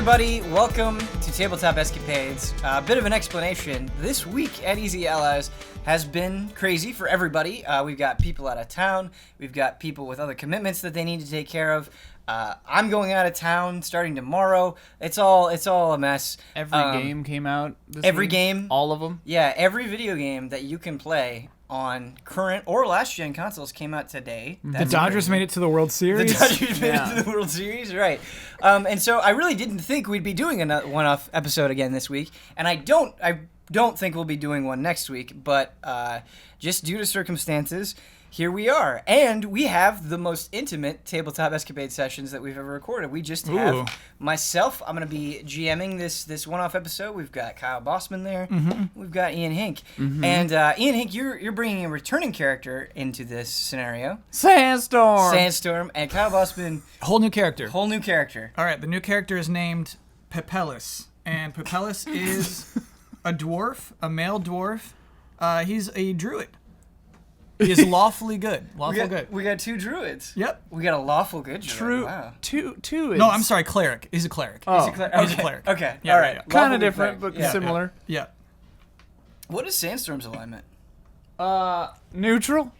everybody, welcome to Tabletop Escapades. A bit of an explanation. This week at Easy Allies has been crazy for everybody. We've got people out of town. We've got people with other commitments that they need to take care of. I'm going out of town starting tomorrow. It's all a mess. Every game came out this Every week? game. All of them? Yeah, every video game that you can play on current or last-gen consoles came out today. The Dodgers made it to the World Series. The Dodgers made it to the World Series, right. And so I really didn't think we'd be doing a one-off episode again this week, and I don't think we'll be doing one next week, but just due to circumstances, here we are. And we have the most intimate Tabletop Escapade sessions that we've ever recorded. We just have myself. I'm going to be GMing this one-off episode. We've got Kyle Bossman there. Mm-hmm. We've got Ian Hink. Mm-hmm. And Ian Hink, you're bringing a returning character into this scenario. Sandstorm. And Kyle Bossman... Whole new character. All right, the new character is named Pepelis. And Pepelis is a dwarf, a male dwarf. He's a druid. He is lawfully good. We got two druids. Yep. We got a lawful good druid. True. Wow. Two is... No, I'm sorry, cleric. He's a cleric. Oh. He's a cleric. Okay. Yeah, All right. yeah. Kind Lawful of different, cleric. but similar. Yeah. What is Sandstorm's alignment? Neutral?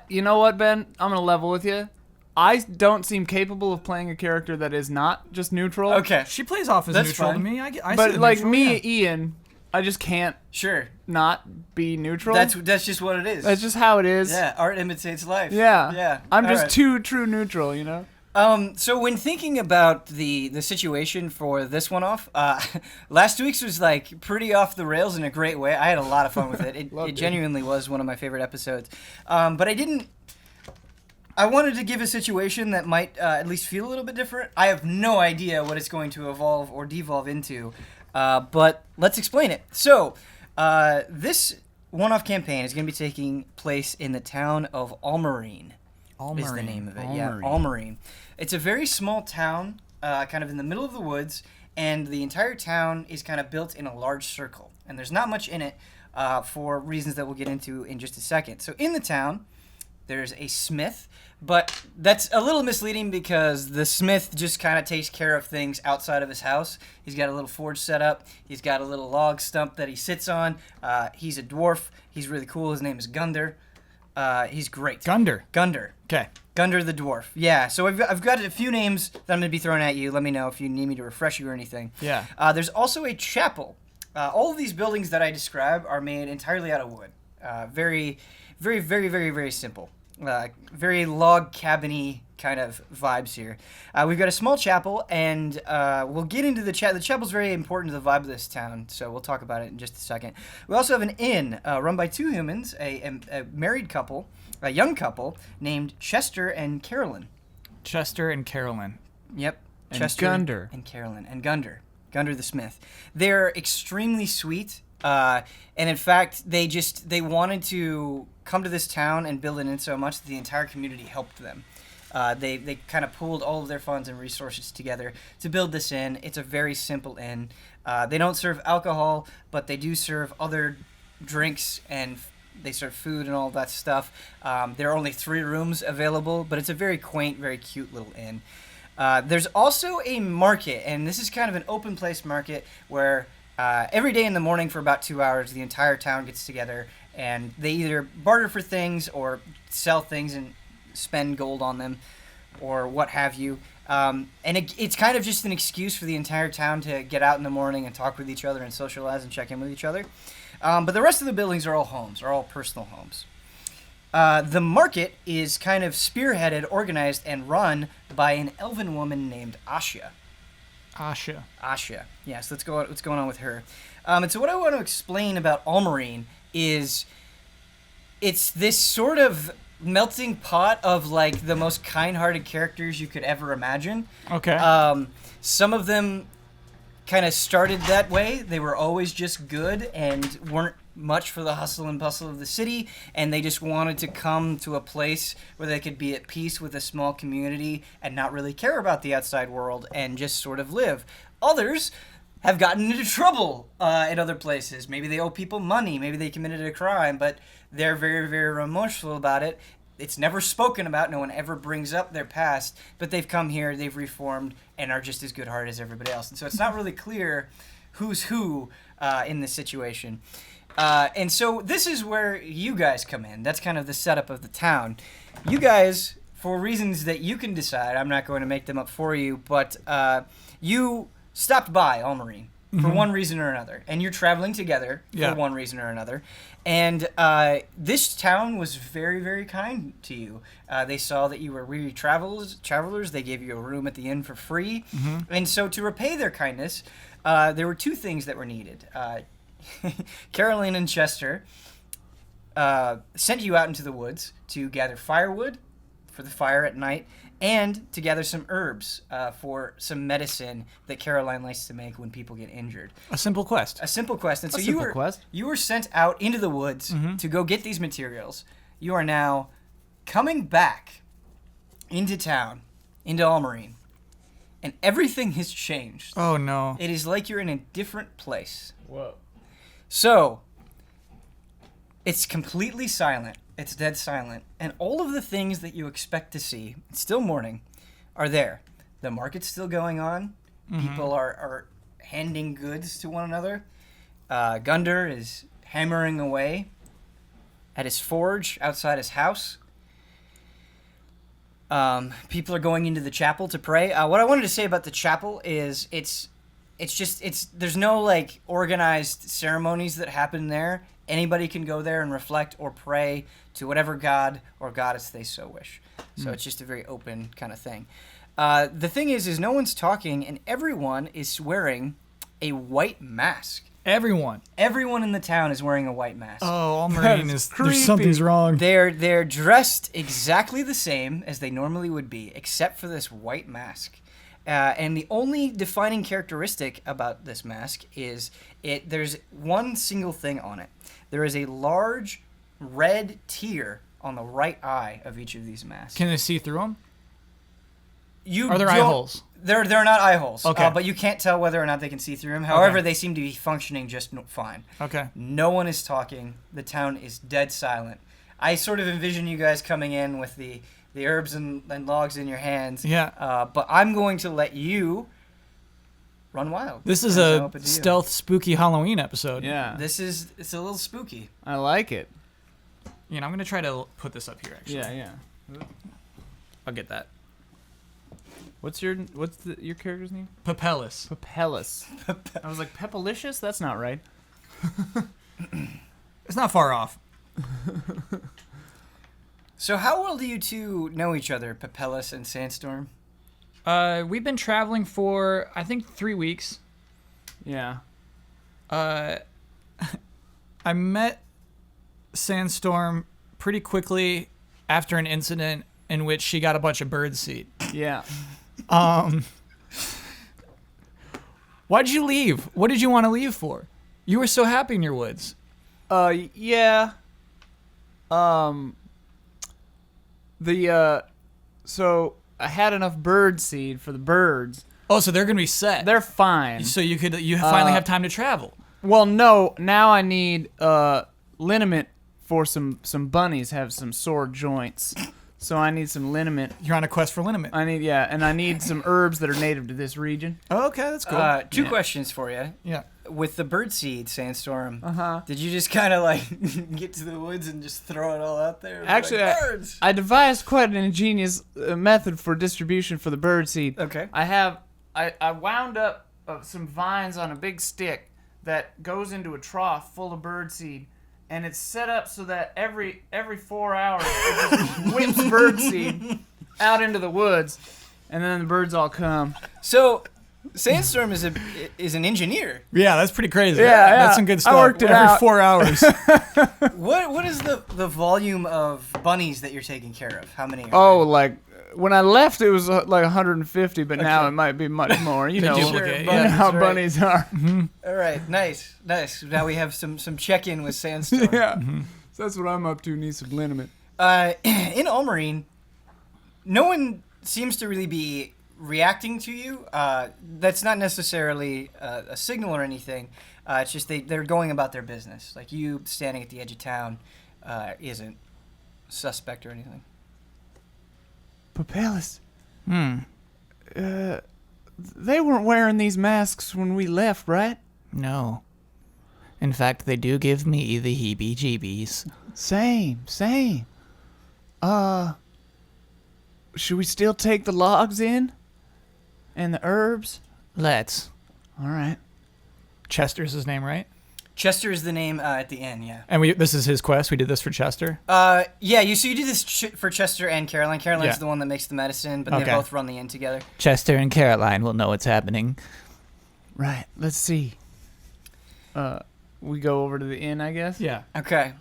You know what, Ben? I'm going to level with you. I don't seem capable of playing a character that is not just neutral. Okay. She plays off as That's neutral fine. to me. I see But the like neutral, me, yeah. Ian, I just can't Sure. not be neutral. That's just what it is. That's just how it is. Yeah, art imitates life. Yeah. Yeah. I'm All just right. too true neutral, you know? So when thinking about the situation for this one off, last week's was like pretty off the rails in a great way. I had a lot of fun with it. It genuinely was one of my favorite episodes. But I wanted to give a situation that might at least feel a little bit different. I have no idea what it's going to evolve or devolve into, but let's explain it. So this one-off campaign is going to be taking place in the town of Almereen. Is the name of it. Yeah, Almereen. It's a very small town, kind of in the middle of the woods, and the entire town is kind of built in a large circle. And there's not much in it for reasons that we'll get into in just a second. So in the town, there's a smith, but that's a little misleading because the smith just kind of takes care of things outside of his house. He's got a little forge set up. He's got a little log stump that he sits on. He's a dwarf. He's really cool. His name is Gunder. He's great. Gunder. Okay. Gunder the dwarf. Yeah, so I've got a few names that I'm going to be throwing at you. Let me know if you need me to refresh you or anything. Yeah. There's also a chapel. All of these buildings that I describe are made entirely out of wood. Very, very, very, very, very simple. Very log cabin-y kind of vibes here. We've got a small chapel, and we'll get into the chapel. The chapel's very important to the vibe of this town, so we'll talk about it in just a second. We also have an inn run by two humans, a married couple, a young couple named Chester and Carolyn. Chester and Carolyn. Yep. And Chester Gunder. and Carolyn. And Gunder. Gunder the Smith. They're extremely sweet, and in fact, they wanted to come to this town and build an inn so much that the entire community helped them. They kind of pooled all of their funds and resources together to build this inn. It's a very simple inn. They don't serve alcohol, but they do serve other drinks, and they serve food and all that stuff. There are only 3 rooms available, but it's a very quaint, very cute little inn. There's also a market, and this is kind of an open place market where every day in the morning for about 2 hours, the entire town gets together, and they either barter for things or sell things and spend gold on them or what have you. And it's kind of just an excuse for the entire town to get out in the morning and talk with each other and socialize and check in with each other. But the rest of the buildings are all homes, are all personal homes. The market is kind of spearheaded, organized, and run by an elven woman named Asha. Asha. Yes, let's go. What's going on with her? And so what I want to explain about Almereen is it's this sort of melting pot of like the most kind-hearted characters you could ever imagine. Okay. Some of them kind of started that way. They were always just good and weren't much for the hustle and bustle of the city, and they just wanted to come to a place where they could be at peace with a small community and not really care about the outside world and just sort of live. Others have gotten into trouble in other places. Maybe they owe people money, maybe they committed a crime, but they're very, very remorseful about it, it's never spoken about. No one ever brings up their past, but they've come here, they've reformed, and are just as good-hearted as everybody else. And so it's not really clear who's who in this situation. And so this is where you guys come in. That's kind of the setup of the town. You guys, for reasons that you can decide, I'm not going to make them up for you, but you stopped by Almereen for one reason or another, and you're traveling together for one reason or another. And this town was very, very kind to you. They saw that you were really travelers. They gave you a room at the inn for free. And so to repay their kindness, there were two things that were needed. Caroline and Chester sent you out into the woods to gather firewood for the fire at night, and to gather some herbs for some medicine that Caroline likes to make when people get injured. A simple quest. A simple quest. And so quest. you were sent out into the woods to go get these materials. You are now coming back into town, into Almereen, and everything has changed. Oh, no. It is like you're in a different place. Whoa. So, it's completely silent. It's dead silent. And all of the things that you expect to see, it's still morning, are there. The market's still going on. People are handing goods to one another. Gunder is hammering away at his forge outside his house. People are going into the chapel to pray. What I wanted to say about the chapel is there's no like organized ceremonies that happen there. Anybody can go there and reflect or pray to whatever god or goddess they so wish. So it's just a very open kind of thing. The thing is no one's talking, and everyone is wearing a white mask. Everyone in the town is wearing a white mask. Oh, Almereen is creepy. there's something's wrong. They're dressed exactly the same as they normally would be, except for this white mask. And the only defining characteristic about this mask is there's one single thing on it. There is a large red tear on the right eye of each of these masks. Can they see through them? Are there eye holes? They're not eye holes. Okay. But you can't tell whether or not they can see through them. However, they seem to be functioning just fine. Okay. No one is talking. The town is dead silent. I sort of envision you guys coming in with the herbs and logs in your hands. Yeah. But I'm going to let you run wild. This is It's a open to you. stealth, spooky Halloween episode. Yeah. It's a little spooky. I like it. You know, I'm gonna try to put this up here. Actually. Yeah. I'll get that. What's your character's name? Papellus. Papellus. I was like, Pepalicious? That's not right. It's not far off. So how well do you two know each other, Papellus and Sandstorm? We've been traveling for I think 3 weeks. Yeah. I met Sandstorm pretty quickly after an incident in which she got a bunch of birdseed. Yeah. Why'd you leave? What did you want to leave for? You were so happy in your woods. Yeah. So I had enough bird seed for the birds. Oh, so they're gonna be set. They're fine. So you finally have time to travel. Well, no. Now I need liniment for some bunnies have some sore joints. So I need some liniment. You're on a quest for liniment. And I need some herbs that are native to this region. Oh, okay, that's cool. Two questions for you. Yeah. With the birdseed, Sandstorm, did you just kind of like get to the woods and just throw it all out there? Actually, like, birds! I devised quite an ingenious method for distribution for the birdseed. Okay. I wound up some vines on a big stick that goes into a trough full of birdseed, and it's set up so that every 4 hours it just whips birdseed out into the woods, and then the birds all come. So, Sandstorm is an engineer. Yeah, that's pretty crazy. Yeah. That's some good stuff. I worked it Every out. 4 hours. What is the volume of bunnies that you're taking care of? How many? Oh, like when I left, it was like 150, but now it might be much more. You know, duplicate, you yeah. know how Right. bunnies are. All right, nice. Now we have some check-in with Sandstorm. Yeah, so that's what I'm up to. Need some liniment. In Almereen, no one seems to really be reacting to you. That's not necessarily a signal or anything. It's just they're going about their business. Like you standing at the edge of town isn't suspect or anything. Papelis. They weren't wearing these masks when we left, right? No. In fact, they do give me the heebie-jeebies. Same. Should we still take the logs in? And the herbs? Let's. All right. Chester's his name, right? Chester is the name at the end, yeah. And this is his quest. We did this for Chester. Yeah, you do this for Chester and Caroline. Caroline's Yeah. the one that makes the medicine, but Okay. they both run the inn together. Chester and Caroline will know what's happening. Right. Let's see. We go over to the inn, I guess? Yeah. Okay.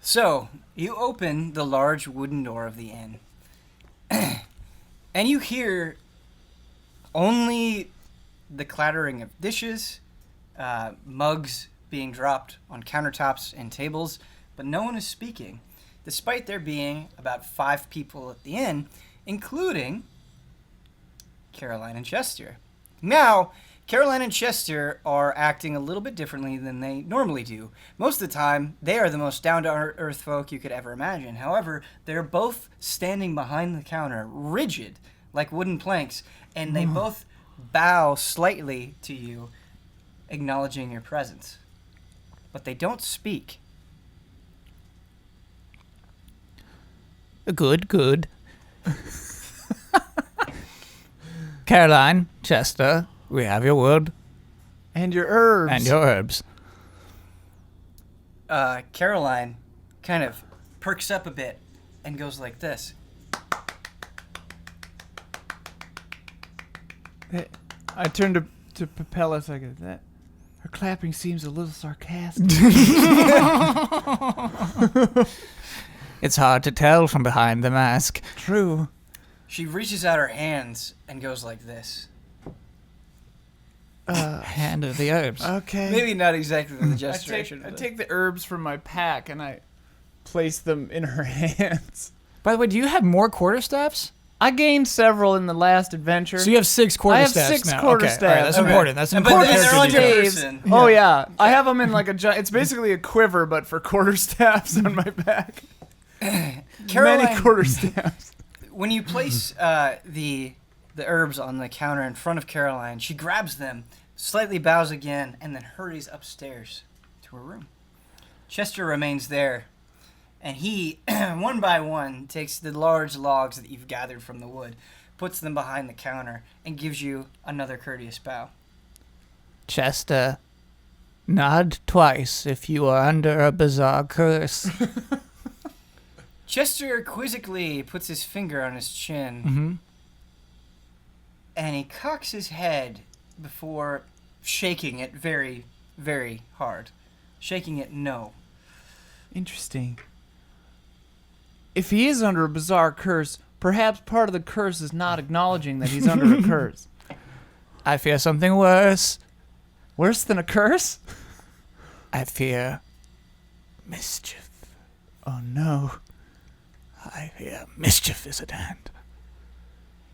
So, you open the large wooden door of the inn. And you hear only the clattering of dishes, mugs being dropped on countertops and tables, but no one is speaking, despite there being about 5 people at the inn, including Caroline and Chester. Now, Caroline and Chester are acting a little bit differently than they normally do. Most of the time, they are the most down-to-earth folk you could ever imagine. However, they're both standing behind the counter, rigid, like wooden planks, and they both bow slightly to you, acknowledging your presence. But they don't speak. Good. Caroline, Chester, we have your word And your herbs. and your herbs. Caroline kind of perks up a bit and goes like this. I turn to Papelis. I go, that her clapping seems a little sarcastic. It's hard to tell from behind the mask. True. She reaches out her hands and goes like this. Hand of the herbs. Okay. Maybe not exactly the I gesturation. take the herbs from my pack and I place them in her hands. By the way, do you have more quarterstaffs? I gained several in the last adventure. So you have 6 I quarterstaffs have 6 now. quarterstaffs. Okay. All right, that's Okay. important. That's But important. they're character on your detail. Days. person. Oh yeah, I have them in like a it's basically a quiver, but for quarterstaffs on my back. Caroline, Many quarterstaffs. when you place the herbs on the counter in front of Caroline, she grabs them, slightly bows again, and then hurries upstairs to her room. Chester remains there, and he, one by one, takes the large logs that you've gathered from the wood, puts them behind the counter, and gives you another courteous bow. Chester, nod twice if you are under a bizarre curse. Chester quizzically puts his finger on his chin, Mm-hmm. and he cocks his head before shaking it very, very hard. Shaking it no. Interesting. If he is under a bizarre curse, perhaps part of the curse is not acknowledging that he's under a curse. I fear something worse. Worse than a curse? I fear mischief. Oh no. I fear mischief is at hand.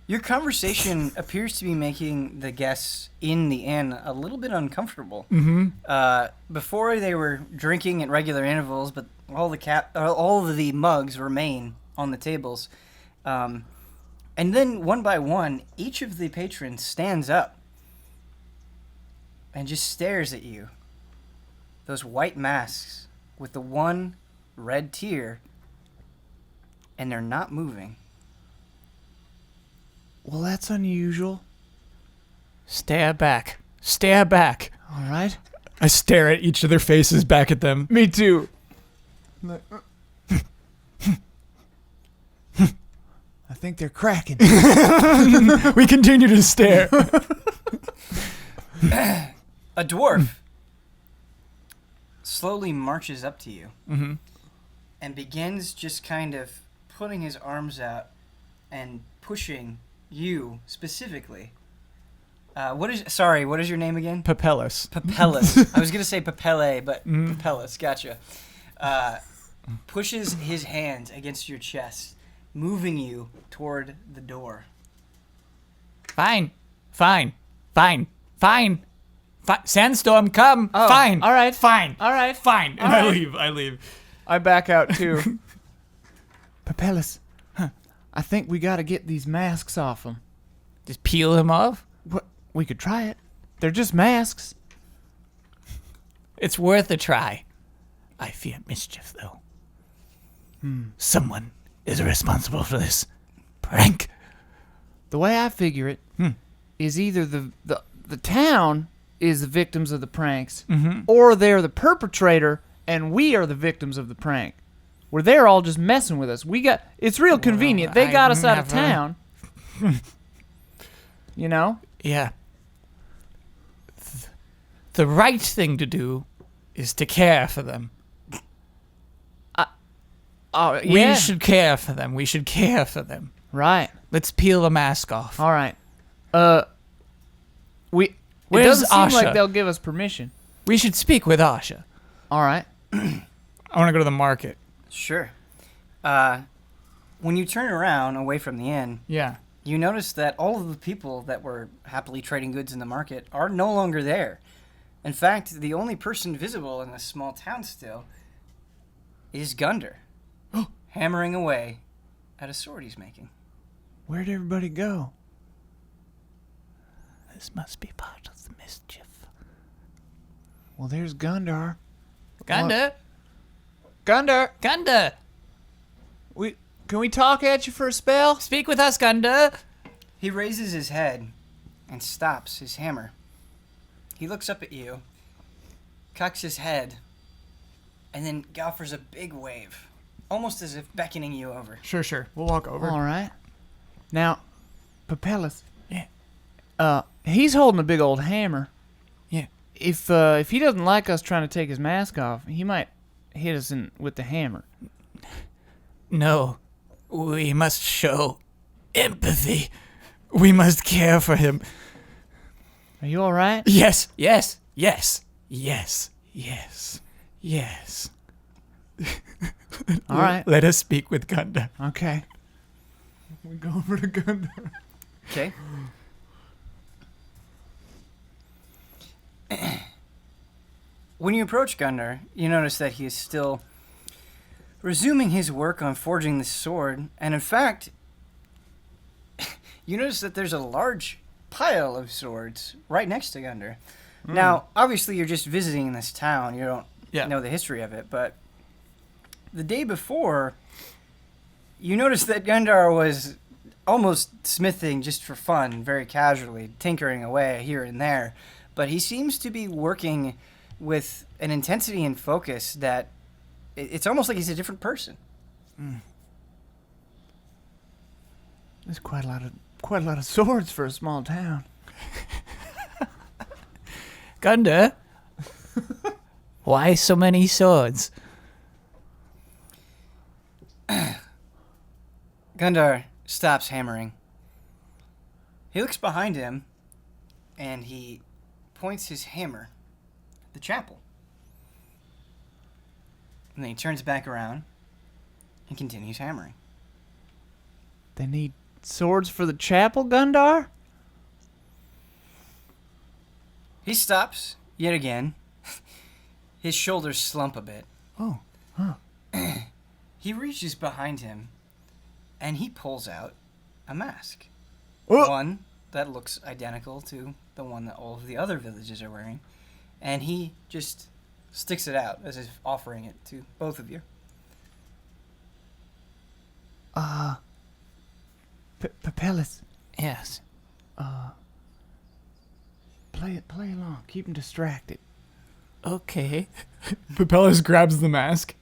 Your conversation appears to be making the guests in the inn a little bit uncomfortable. Mm-hmm. Before they were drinking at regular intervals, but all of the mugs remain on the tables. And then one by one, each of the patrons stands up and just stares at you. Those white masks with the one red tear, and they're not moving. Well, that's unusual. Stare back. Stare back. All right. I stare at each of their faces back at them. Me too. I think they're cracking. We continue to stare. A dwarf slowly marches up to you Mm-hmm. and begins just kind of putting his arms out and pushing you specifically. What is your name again? Papelis. Papelis. I was gonna say Papele, but Mm. Papelis. Gotcha. Pushes his hand against your chest, moving you toward the door. Fine. Sandstorm, come. Oh, Fine. all right. Fine. All right. Fine. And I leave. I back out too. Papelis, I think we gotta get these masks off them. Just peel him off? What? We could try it. They're just masks. It's worth a try. I fear mischief, though. Someone is responsible for this prank. The way I figure it is either the town is the victims of the pranks, or they're the perpetrator and we are the victims of the prank. Where they're all just messing with us. It's real convenient. They got us out of town. You know? Yeah. The right thing to do is to care for them. Oh, yeah. We should care for them. We should care for them. Right. Let's peel the mask off. All right. Where's It doesn't seem Asha? like they'll give us permission. We should speak with Asha. All right. I want to go to the market. Sure. When you turn around away from the inn, Yeah. you notice that all of the people that were happily trading goods in the market are no longer there. In fact, the only person visible in this small town still is Gunder, hammering away at a sword he's making. Where'd everybody go? This must be part of the mischief. Well, there's Gundar. Gunda! Gundar, Gunda! can we talk at you for a spell? Speak with us, Gunda! He raises his head and stops his hammer. He looks up at you, cocks his head, and then offers a big wave, almost as if beckoning you over. Sure. We'll walk over. All right. Now, Papellus. Yeah. He's holding a big old hammer. Yeah. If he doesn't like us trying to take his mask off, he might hit us with the hammer. No. We must show empathy. We must care for him. Are you all right? Yes. All right. Let us speak with Gunda. Okay. We go over to Gundar. Okay. When you approach Gundar, you notice that he is still resuming his work on forging the sword, and in fact, you notice that there's a large pile of swords right next to Gundar. Now, obviously, you're just visiting this town. You don't know the history of it, but the day before, you noticed that Gundar was almost smithing just for fun, very casually, tinkering away here and there. But he seems to be working with an intensity and focus that it's almost like he's a different person. There's quite a lot of swords for a small town. Gunda? Why so many swords? Gundar stops hammering. He looks behind him, and he points his hammer at the chapel. And then he turns back around and continues hammering. They need swords for the chapel, Gundar? He stops yet again. His shoulders slump a bit. Oh, huh. He reaches behind him, and he pulls out a mask. Oh. One that looks identical to the one that all of the other villages are wearing. And he just sticks it out as if offering it to both of you. Papellus, Yes. play along. Keep him distracted. Okay. Papellus grabs the mask.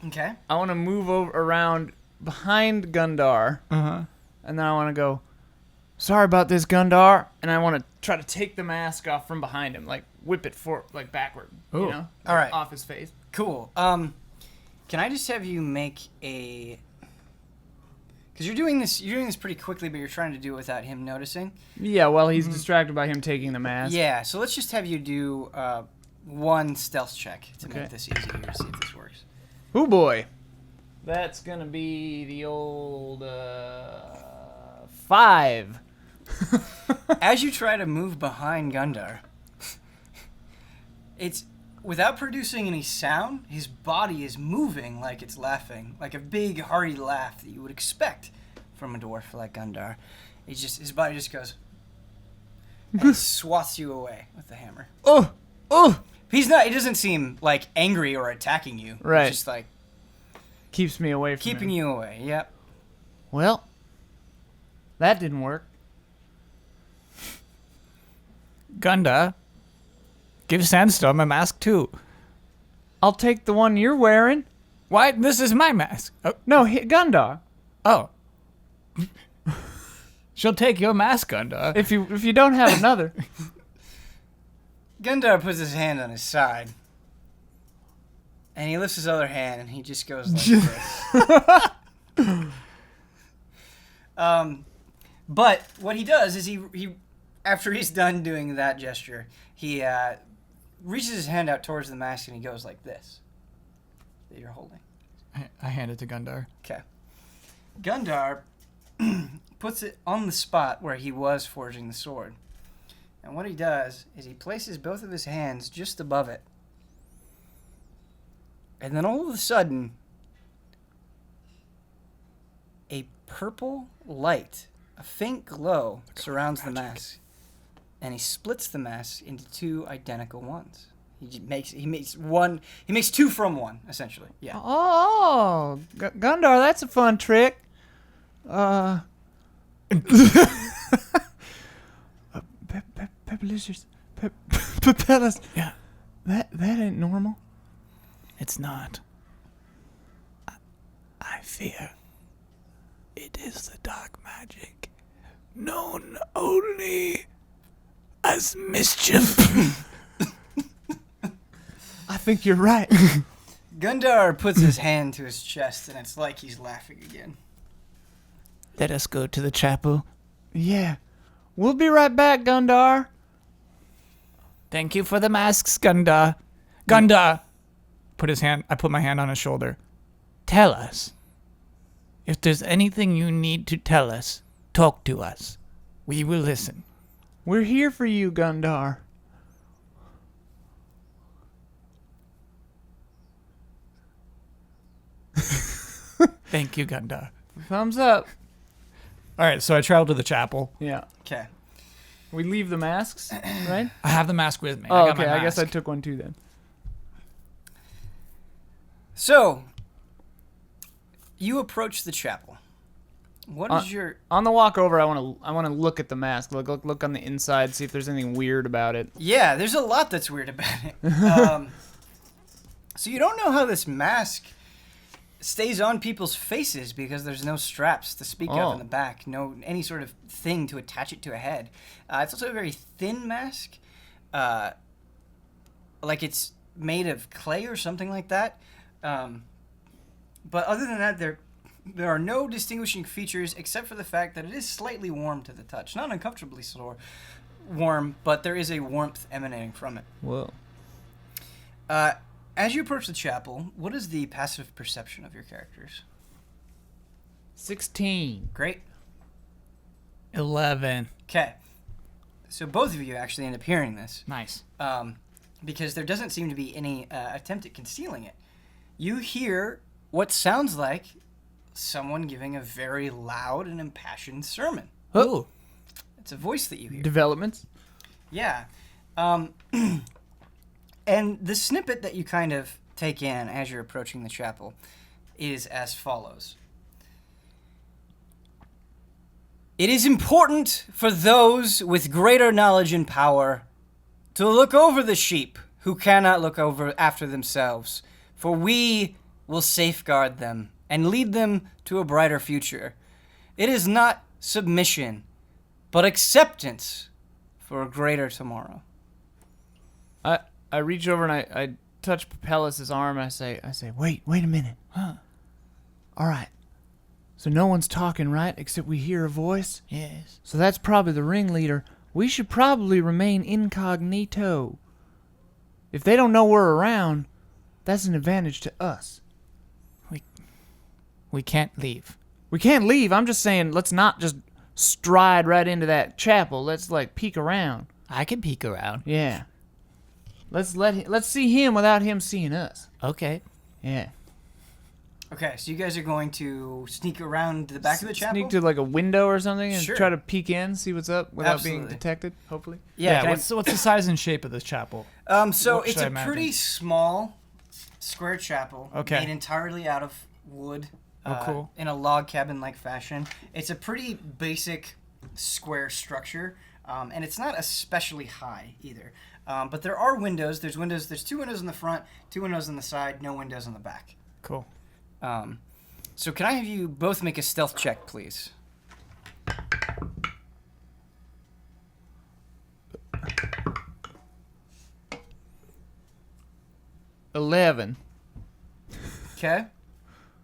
Okay. I want to move around behind Gundar, Uh-huh. and then I want to go, sorry about this, Gundar, and I want to try to take the mask off from behind him, like whip it backward, Oh. you know, All right. off his face. Cool. Can I just have you make a... Because you're doing this pretty quickly, but you're trying to do it without him noticing. Yeah, well, he's distracted by him taking the mask. Yeah, so let's just have you do one stealth check to Okay. make this easier to see if this works. Oh boy. That's gonna be the old 5. As you try to move behind Gundar, it's without producing any sound, his body is moving like it's laughing, like a big hearty laugh that you would expect from a dwarf like Gundar. His body just goes and he swats you away with the hammer. Oh! He doesn't seem like angry or attacking you. Right. He's just like Keeps me away from keeping him. you away. Yep. Well, that didn't work. Gunda, give Sandstorm a mask too. I'll take the one you're wearing. Why? This is my mask. Oh. No, Gundar. Oh. She'll take your mask, Gunda. If you don't have another. Gundar puts his hand on his side. And he lifts his other hand and he just goes like this. But what he does is he after he's done doing that gesture, he reaches his hand out towards the mask and he goes like this. That you're holding. I hand it to Gundar. Okay. Gundar puts it on the spot where he was forging the sword. And what he does is he places both of his hands just above it. And then all of a sudden, a purple light, a faint glow, surrounds the mask. And he splits the mask into two identical ones. He makes two from one, essentially. Yeah. Oh, Gundar, that's a fun trick. Pepellis. Yeah. That ain't normal. It's not. I fear it is the dark magic known only as mischief. I think you're right. Gundar puts his hand to his chest, and it's like he's laughing again. Let us go to the chapel. Yeah. We'll be right back, Gundar. Thank you for the masks, Gunda. Gunda! I put my hand on his shoulder. Tell us. If there's anything you need to tell us, talk to us. We will listen. We're here for you, Gundar. Thank you, Gunda. Thumbs up. All right, so I travel to the chapel. Yeah. Okay. We leave the masks, right? I have the mask with me. Oh, I got okay. my I guess I mask. took one too then. So, you approach the chapel. What is your... On the walk over, I want to look at the mask. Look on the inside, see if there's anything weird about it. Yeah, there's a lot that's weird about it. So you don't know how this mask stays on people's faces because there's no straps to speak of in the back, no any sort of thing to attach it to a head. It's also a very thin mask, like it's made of clay or something like that. But other than that, there are no distinguishing features except for the fact that it is slightly warm to the touch. Not uncomfortably warm, but there is a warmth emanating from it. Whoa. As you approach the chapel, what is the passive perception of your characters? 16. Great. 11. Okay. So both of you actually end up hearing this. Nice. Because there doesn't seem to be any attempt at concealing it. You hear what sounds like someone giving a very loud and impassioned sermon. Oh. It's a voice that you hear. Developments? Yeah. And the snippet that you kind of take in as you're approaching the chapel is as follows. It is important for those with greater knowledge and power to look over the sheep who cannot look over after themselves, for we will safeguard them and lead them to a brighter future. It is not submission, but acceptance for a greater tomorrow. I reach over and I touch Pepellis' arm and I say, wait a minute. Huh. All right. So no one's talking, right? Except we hear a voice? Yes. So that's probably the ringleader. We should probably remain incognito. If they don't know we're around, that's an advantage to us. We can't leave. We can't leave. I'm just saying, let's not just stride right into that chapel. Let's peek around. I can peek around. Yeah. Let's see him without him seeing us. Okay. Yeah. Okay, so you guys are going to sneak around the back of the chapel? Sneak to like a window or something and Sure. try to peek in, see what's up without being Absolutely. detected, hopefully. Yeah, can I- what's the size and shape of this chapel? So What it's should I a imagine? pretty small square chapel Okay. made entirely out of wood. Oh, cool. In a log cabin-like fashion. It's a pretty basic square structure, and it's not especially high either. But there are windows. There's 2 windows in the front, 2 windows on the side, no windows on the back. Cool. So can I have you both make a stealth check, please? $11. Okay.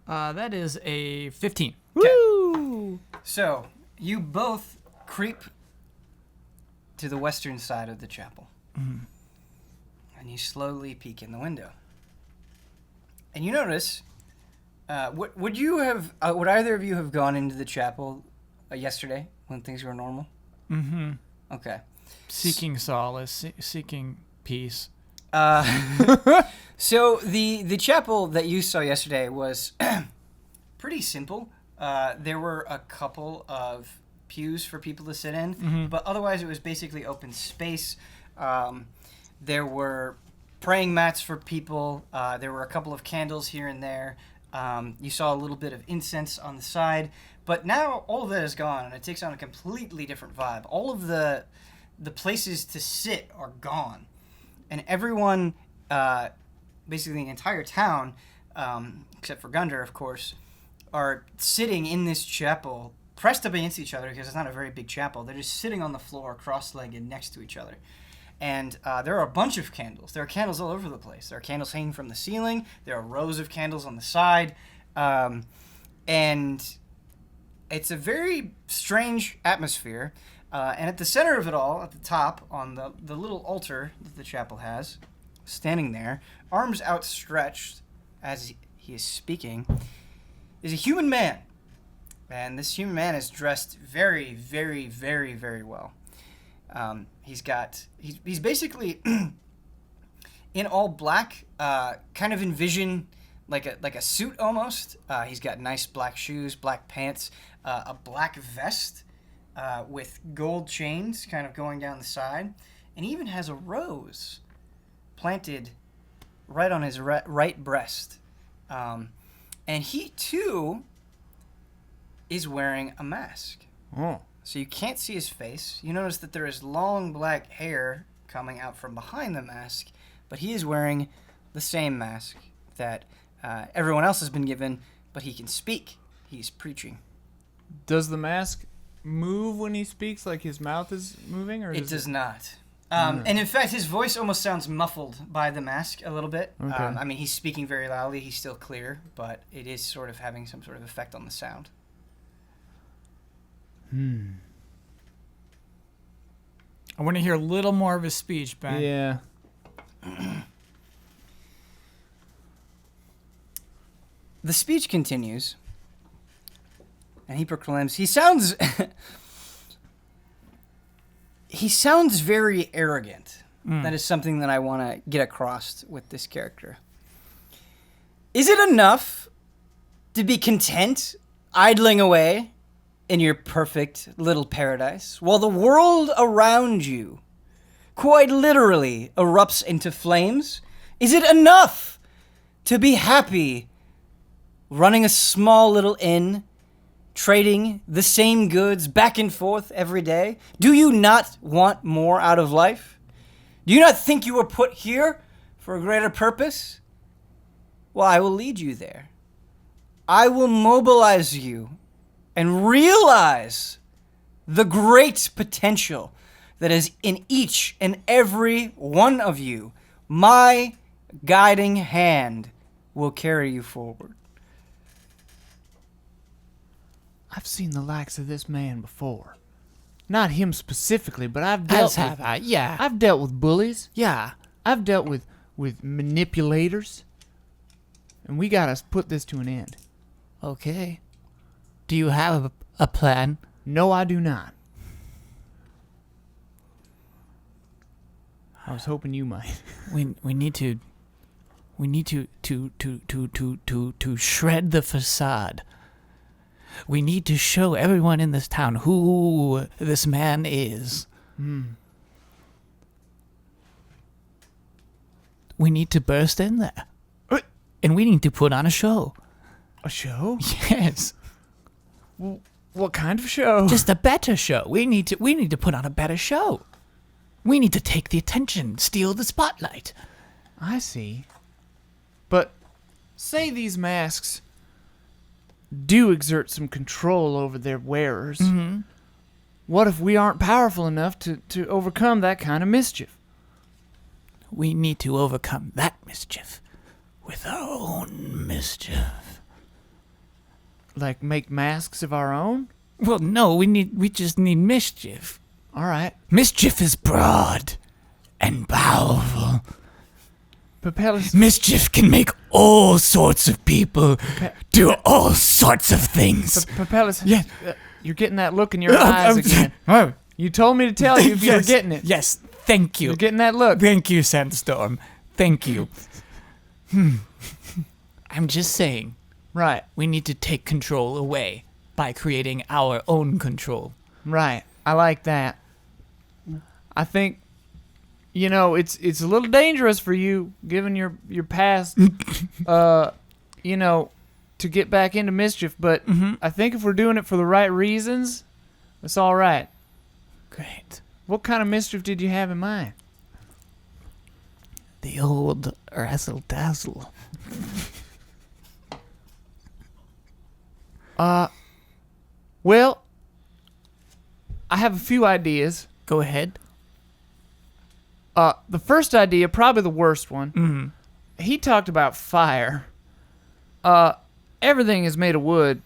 That is a 15. Woo! So you both creep to the western side of the chapel, and you slowly peek in the window. And you notice, would either of you have gone into the chapel yesterday when things were normal? Mm-hmm. Okay. Seeking solace, seeking peace. So the chapel that you saw yesterday was pretty simple. There were a couple of pews for people to sit in, but otherwise it was basically open space. There were praying mats for people. There were a couple of candles here and there. You saw a little bit of incense on the side, but now all of that is gone, and it takes on a completely different vibe. All of the places to sit are gone, and everyone, basically the entire town, except for Gundar, of course, are sitting in this chapel, pressed up against each other because it's not a very big chapel. They're just sitting on the floor, cross-legged, next to each other. And there are a bunch of candles. There are candles all over the place. There are candles hanging from the ceiling. There are rows of candles on the side. And it's a very strange atmosphere. And at the center of it all, at the top, on the little altar that the chapel has, standing there, arms outstretched as he is speaking, is a human man. And this human man is dressed very, very, very, very well. He's basically in all black, kind of envision like a suit almost. He's got nice black shoes, black pants, a black vest with gold chains kind of going down the side, and he even has a rose planted right on his right breast. And he too is wearing a mask. Oh. So you can't see his face. You notice that there is long black hair coming out from behind the mask, but he is wearing the same mask that everyone else has been given, but he can speak. He's preaching. Does the mask move when he speaks, like his mouth is moving? Or It does not. And in fact, his voice almost sounds muffled by the mask a little bit. Okay. I mean, he's speaking very loudly. He's still clear, but it is sort of having some sort of effect on the sound. I want to hear a little more of his speech, Ben. Yeah. The speech continues, and he proclaims, he sounds very arrogant. That is something that I want to get across with this character. Is it enough to be content idling away in your perfect little paradise while the world around you quite literally erupts into flames? Is it enough to be happy running a small little inn, trading the same goods back and forth every day? Do you not want more out of life? Do you not think you were put here for a greater purpose? Well, I will lead you there. I will mobilize you and realize the great potential that is in each and every one of you. My guiding hand will carry you forward. I've seen the likes of this man before. Not him specifically, but I've dealt with, Yeah. I've dealt with bullies. Yeah. I've dealt with manipulators. And we gotta put this to an end. Okay. Do you have a plan? No, I do not. I was hoping you might. We need to We need to shred the facade. We need to show everyone in this town who this man is. We need to burst in there. And we need to put on a show. A show? Yes. What kind of show? Just a better show. We need to put on a better show. We need to take the attention, steal the spotlight. I see. But say these masks do exert some control over their wearers. Mm-hmm. What if we aren't powerful enough to overcome that kind of mischief? We need to overcome that mischief with our own mischief. Like make masks of our own? Well, no, we just need mischief. All right. Mischief is broad and powerful. Papellus. Mischief can make all sorts of people do all sorts of things. Papellus. Yeah. You're getting that look in your eyes again. Oh, You told me to tell you if you were getting it. yes, thank you. You're getting that look. Thank you, Sandstorm. Thank you. I'm just saying, Right. we need to take control away by creating our own control. Right. I like that. I think, it's a little dangerous for you, given your past, to get back into mischief. But I think if we're doing it for the right reasons, it's all right. Great. What kind of mischief did you have in mind? The old razzle-dazzle. Well, I have a few ideas. Go ahead. The first idea, probably the worst one. He talked about fire. Everything is made of wood,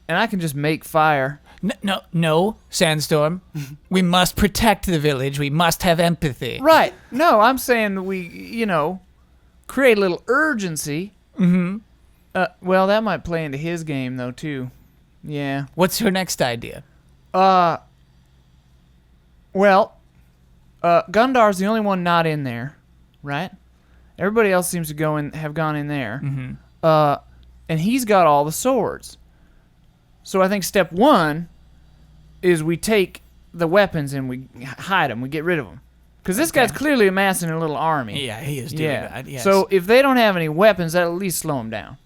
and I can just make fire. No, Sandstorm. We must protect the village. We must have empathy. Right. No, I'm saying that we, create a little urgency. Well, that might play into his game, though, too. Yeah. What's your next idea? Gundar's the only one not in there, right? Everybody else seems to have gone in there. And he's got all the swords. So I think step one is we take the weapons and we hide them. We get rid of them. Because this guy's clearly amassing a little army. Yeah, he is doing that. Yes. So if they don't have any weapons, that'll at least slow them down.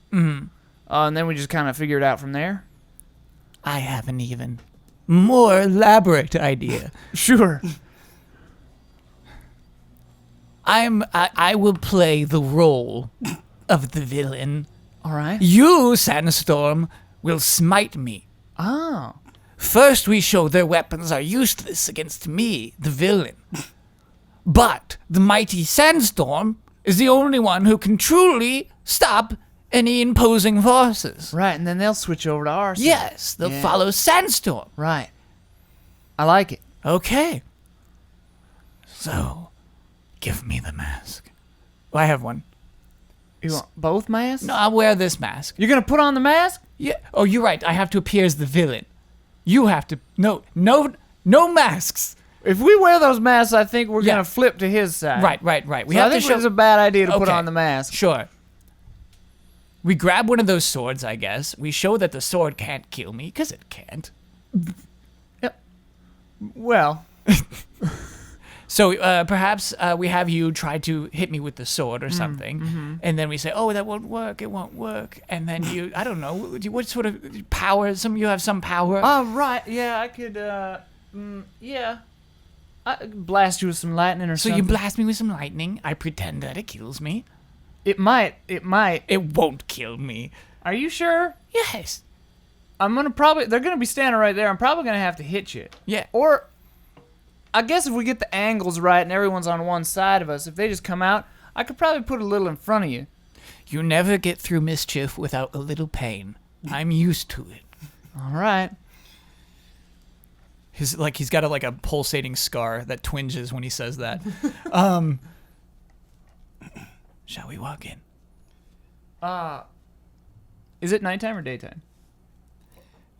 And then we just kind of figure it out from there. I have an even more elaborate idea. Sure. I will play the role of the villain. All right. You, Sandstorm, will smite me. Oh. First, we show their weapons are useless against me, the villain. But the mighty Sandstorm is the only one who can truly stop any imposing forces. Right, and then they'll switch over to our side. Yes, they'll follow Sandstorm. Right. I like it. Okay. So, give me the mask. Well, I have one. You want both masks? No, I'll wear this mask. You're going to put on the mask? Yeah. Oh, you're right. I have to appear as the villain. You have to... No masks. If we wear those masks, I think we're going to flip to his side. Right. We So have I think to show... it's a bad idea to put on the mask. Sure. We grab one of those swords, I guess. We show that the sword can't kill me, because it can't. Yep. Well... So perhaps we have you try to hit me with the sword or something, and then we say, "Oh, that won't work. It won't work." And then you, I don't know, what sort of power? You have some power. Oh, right. Yeah, I could. I could blast you with some lightning or something. So you blast me with some lightning. I pretend that it kills me. It might. It won't kill me. Are you sure? Yes. They're gonna be standing right there. I'm probably gonna have to hit you. Yeah. Or, I guess if we get the angles right and everyone's on one side of us, if they just come out, I could probably put a little in front of you. You never get through mischief without a little pain. I'm used to it. All right. He's got a pulsating scar that twinges when he says that. Shall we walk in? Is it nighttime or daytime?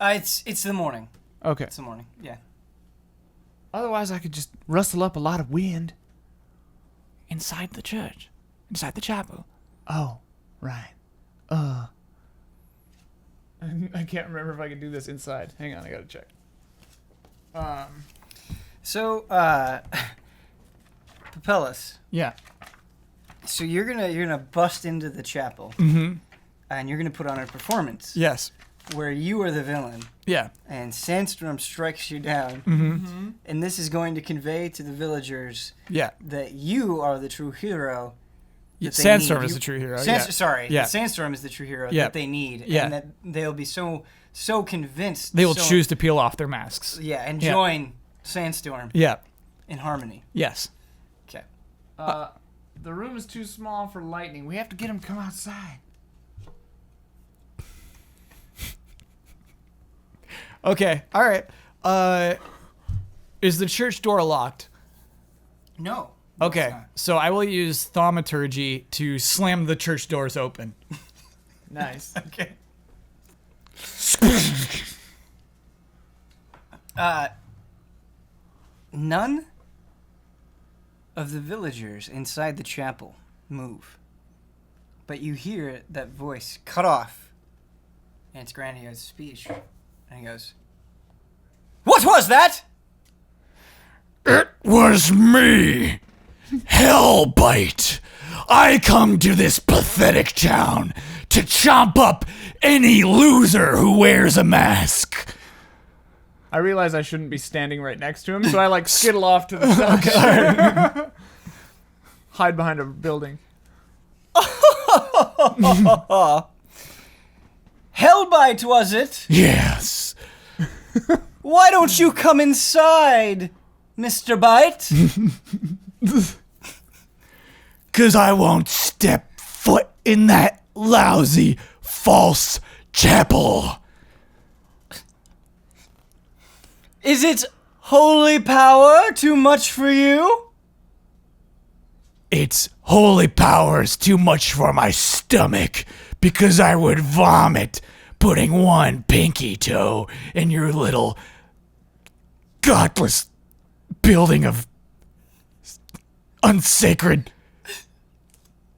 It's the morning. Okay. It's the morning. Yeah. Otherwise, I could just rustle up a lot of wind. Inside the church. Inside the chapel. Oh, right. I can't remember if I can do this inside. Hang on, I gotta check. So, Papellus. Yeah. So you're gonna bust into the chapel, Mm-hmm. and you're gonna put on a performance Yes. where you are the villain, Yeah. and Sandstorm strikes you down, Mm-hmm. and this is going to convey to the villagers Yeah. that you are the true hero. that they Sandstorm need. is the true hero. Sorry, Yeah. Sandstorm is the true hero Yeah. that they need, Yeah. and that they'll be so convinced. They will so- choose to peel off their masks. Yeah, and Yeah. join Sandstorm Yeah. in harmony. Yes. Okay. The room is too small for lightning. We have to get him to come outside. Okay. All right. Is the church door locked? No. Okay. it's not. So I will use thaumaturgy to slam the church doors open. Nice. Okay. None of the villagers inside the chapel move, but you hear that voice cut off, and it's Grandio's speech, and he goes, "What was that?" It was me, Hellbite. I come to this pathetic town to chomp up any loser who wears a mask. I realize I shouldn't be standing right next to him, so I like skittle off to the side. Hide behind a building. Hellbite, was it? Yes. Why don't you come inside, Mr. Bite? 'Cause I won't step foot in that lousy, false chapel. Is it holy power too much for you? Its holy power's too much for my stomach, because I would vomit putting one pinky toe in your little godless building of unsacred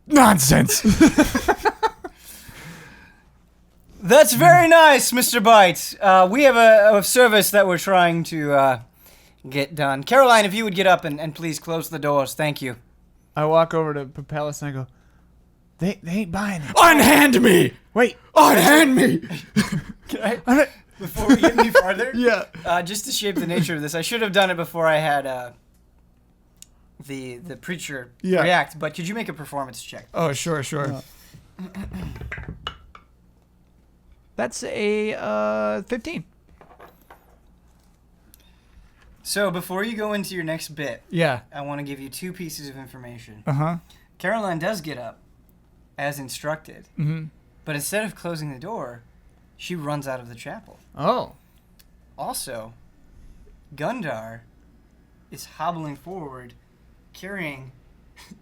nonsense. That's very nice, Mr. Bite. We have a service that we're trying to get done. Caroline, if you would get up and please close the doors. Thank you. I walk over to Papellus and I go, they ain't buying it. Unhand me! Wait. Unhand me! Can I, before we get any farther? Yeah. Just to shape the nature of this, I should have done it before I had the preacher Yeah. react, but could you make a performance check? Oh, sure. That's a 15. So before you go into your next bit, Yeah. I want to give you two pieces of information. Uh-huh. Caroline does get up, as instructed, Mm-hmm. but instead of closing the door, she runs out of the chapel. Oh. Also, Gundar is hobbling forward, carrying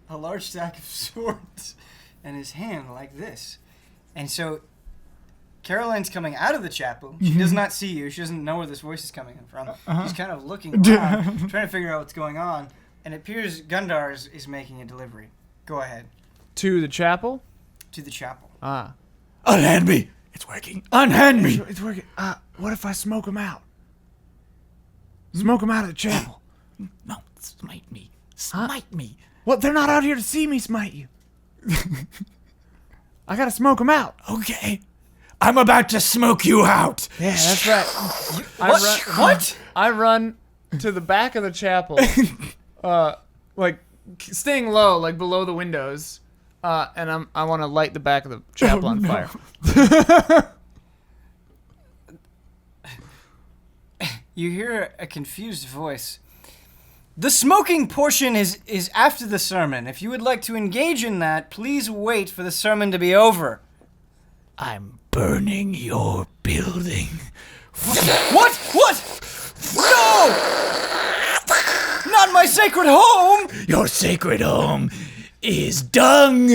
a large stack of swords in his hand like this. And so Caroline's coming out of the chapel. She does not see you. She doesn't know where this voice is coming from. She's kind of looking around, trying to figure out what's going on. And it appears Gundar is making a delivery. Go ahead. To the chapel? To the chapel. Ah. Unhand me! It's working. Unhand me! It's working. What if I smoke him out? Smoke him out of the chapel. No, smite me. Smite me. Well, they're not out here to see me smite you. I gotta smoke him out. Okay. I'm about to smoke you out. Yeah, that's right. What? I run to the back of the chapel, like staying low, like below the windows, and I want to light the back of the chapel on fire. You hear a confused voice. The smoking portion is after the sermon. If you would like to engage in that, please wait for the sermon to be over. I'm burning your building. What? No! Not my sacred home! Your sacred home is dung.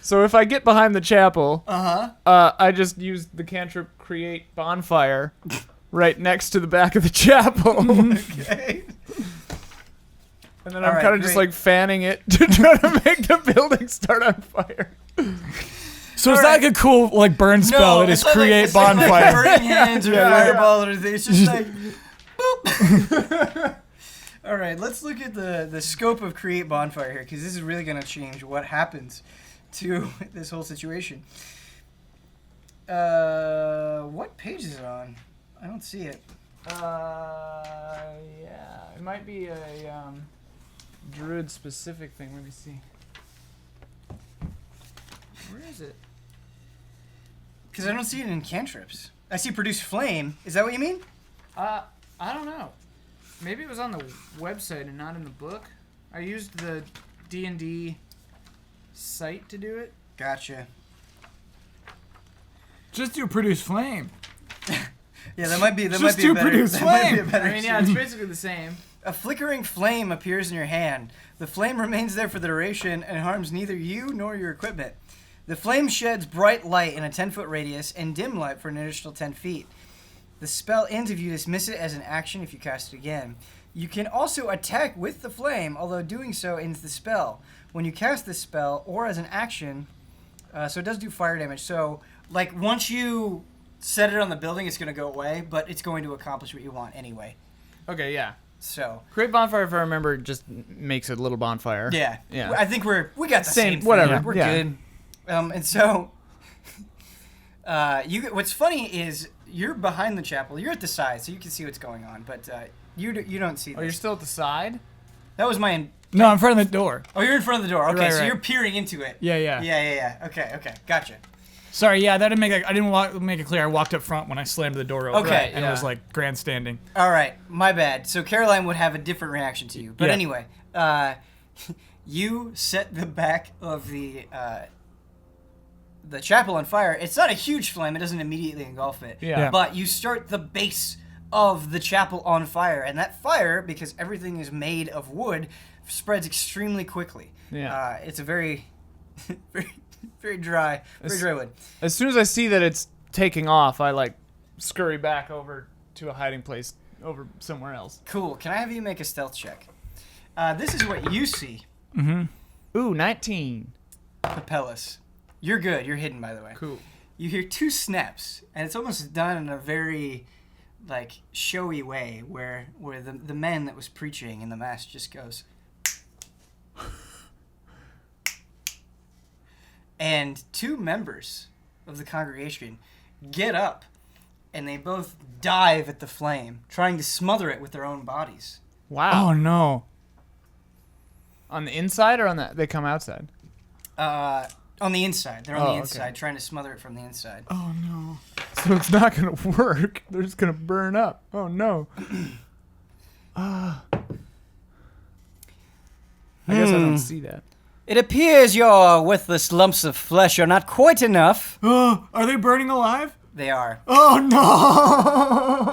So if I get behind the chapel, I just use the cantrip create bonfire right next to the back of the chapel. Okay. And then All I'm right, kind of just great. like fanning it to try to make the building start on fire. So it's not like a cool like burn spell. It is it's not like- create it's not like bonfire. burning hands or Yeah, yeah, fireball or anything. It's just like, boop. All right, let's look at the scope of create bonfire here, because this is really going to change what happens to this whole situation. What page is it on? I don't see it. Yeah, it might be a druid specific thing. Let me see. Where is it? Because I don't see it in cantrips. I see produce flame. Is that what you mean? I don't know. Maybe it was on the website and not in the book. I used the D&D site to do it. Gotcha. Just do produce flame. Yeah, that might be Just a to better. produce That might be a flame. better. I mean, yeah, it's basically the same. A flickering flame appears in your hand. The flame remains there for the duration and harms neither you nor your equipment. The flame sheds bright light in a 10-foot radius and dim light for an additional 10 feet. The spell ends if you dismiss it as an action if you cast it again. You can also attack with the flame, although doing so ends the spell. When you cast this spell, or as an action, so it does do fire damage. So, like, once you set it on the building, it's going to go away, but it's going to accomplish what you want anyway. Okay, yeah. So, Create bonfire, if I remember, just makes a little bonfire. yeah. Yeah. I think we got the same thing. whatever, We're yeah. good. And so, what's funny is you're behind the chapel. You're at the side, so you can see what's going on, but you don't see this. Oh, you're still at the side? That was my... No, in front of the door. Oh, you're in front of the door. Okay, Right, so right. you're peering into it. Yeah, yeah. Yeah. Okay. Gotcha. Sorry, yeah, that didn't make. I didn't make it clear. I walked up front when I slammed the door open. Okay, and yeah. it was like grandstanding. All right, my bad. So Caroline would have a different reaction to you. But Yeah. anyway, you set the back of the chapel on fire. It's not a huge flame. It doesn't immediately engulf it. Yeah. But you start the base of the chapel on fire. And that fire, because everything is made of wood, spreads extremely quickly. Yeah. It's a very, very dry wood. As soon as I see that it's taking off, I like scurry back over to a hiding place over somewhere else. Cool. Can I have you make a stealth check? This is what you see, Ooh, 19. Papellus. You're good. You're hidden, by the way. Cool. You hear two snaps, and it's almost done in a very, like, showy way, where the man that was preaching in the mass just goes, and two members of the congregation get up, and they both dive at the flame, trying to smother it with their own bodies. Wow. Oh no. On the inside or on the... They come outside? On the inside. They're on Oh, the okay. inside, trying to smother it from the inside. Oh no. So it's not going to work. They're just going to burn up. Oh, no. I guess I don't see that. It appears your worthless lumps of flesh are not quite enough. Oh, are they burning alive? They are. Oh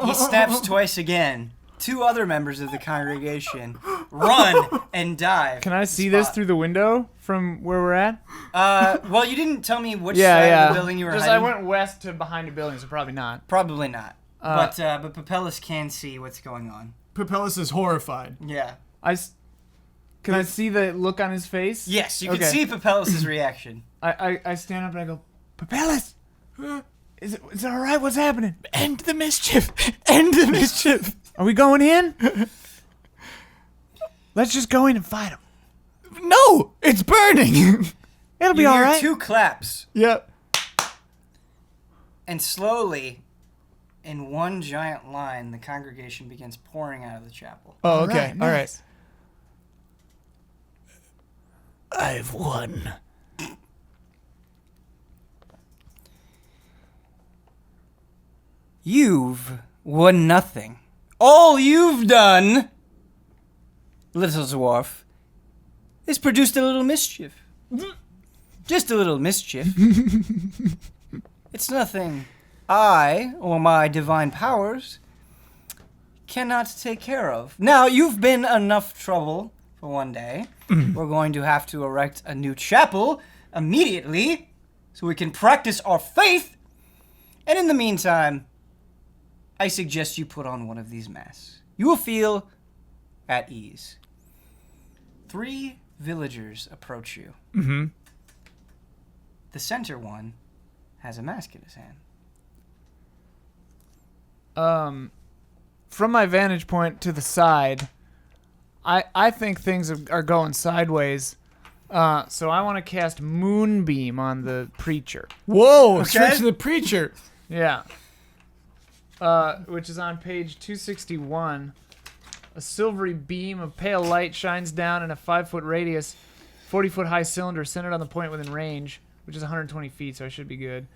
no! He snaps twice again. Two other members of the congregation run and dive. Can I to see the this spot. through the window from where we're at? Well, you didn't tell me which side of the building you were Just hiding. I went west to behind a building, so probably not. Probably not. But Papellus can see what's going on. Papellus is horrified. Yeah. Can I see the look on his face? Yes, you can Okay. see Papellus' reaction. I stand up and I go, Papellus! Is it all right? What's happening? End the mischief. End the mischief. Are we going in? Let's just go in and fight him. No, it's burning. It'll be You all hear right. two claps, Yep. and slowly, in one giant line, the congregation begins pouring out of the chapel. Oh, All okay. right, All right. nice. I've won. You've won nothing. All you've done, little dwarf, is produced a little mischief. Just a little mischief. It's nothing I or my divine powers cannot take care of. Now, you've been enough trouble for one day. We're going to have to erect a new chapel immediately so we can practice our faith. And in the meantime, I suggest you put on one of these masks. You will feel at ease. 3 villagers approach you. Mm-hmm. The center one has a mask in his hand. From my vantage point to the side, I think things are going sideways. So I want to cast Moonbeam on the preacher. Whoa! Okay. Straight to the preacher. Yeah. Which is on page 261. A silvery beam of pale light shines down in a 5-foot radius, 40-foot high cylinder centered on the point within range, which is 120 feet, so I should be good.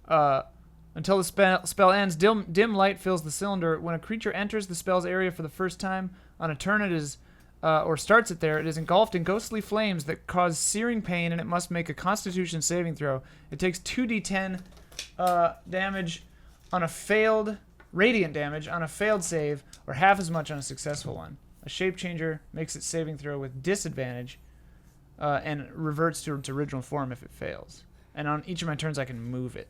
Until the spell ends, dim light fills the cylinder. When a creature enters the spell's area for the first time, on a turn it is, or starts it there, it is engulfed in ghostly flames that cause searing pain, and it must make a Constitution saving throw. It takes 2d10 damage on a failed, radiant damage on a failed save, or half as much on a successful one. A shape changer makes its saving throw with disadvantage, and reverts to its original form if it fails. And on each of my turns, I can move it.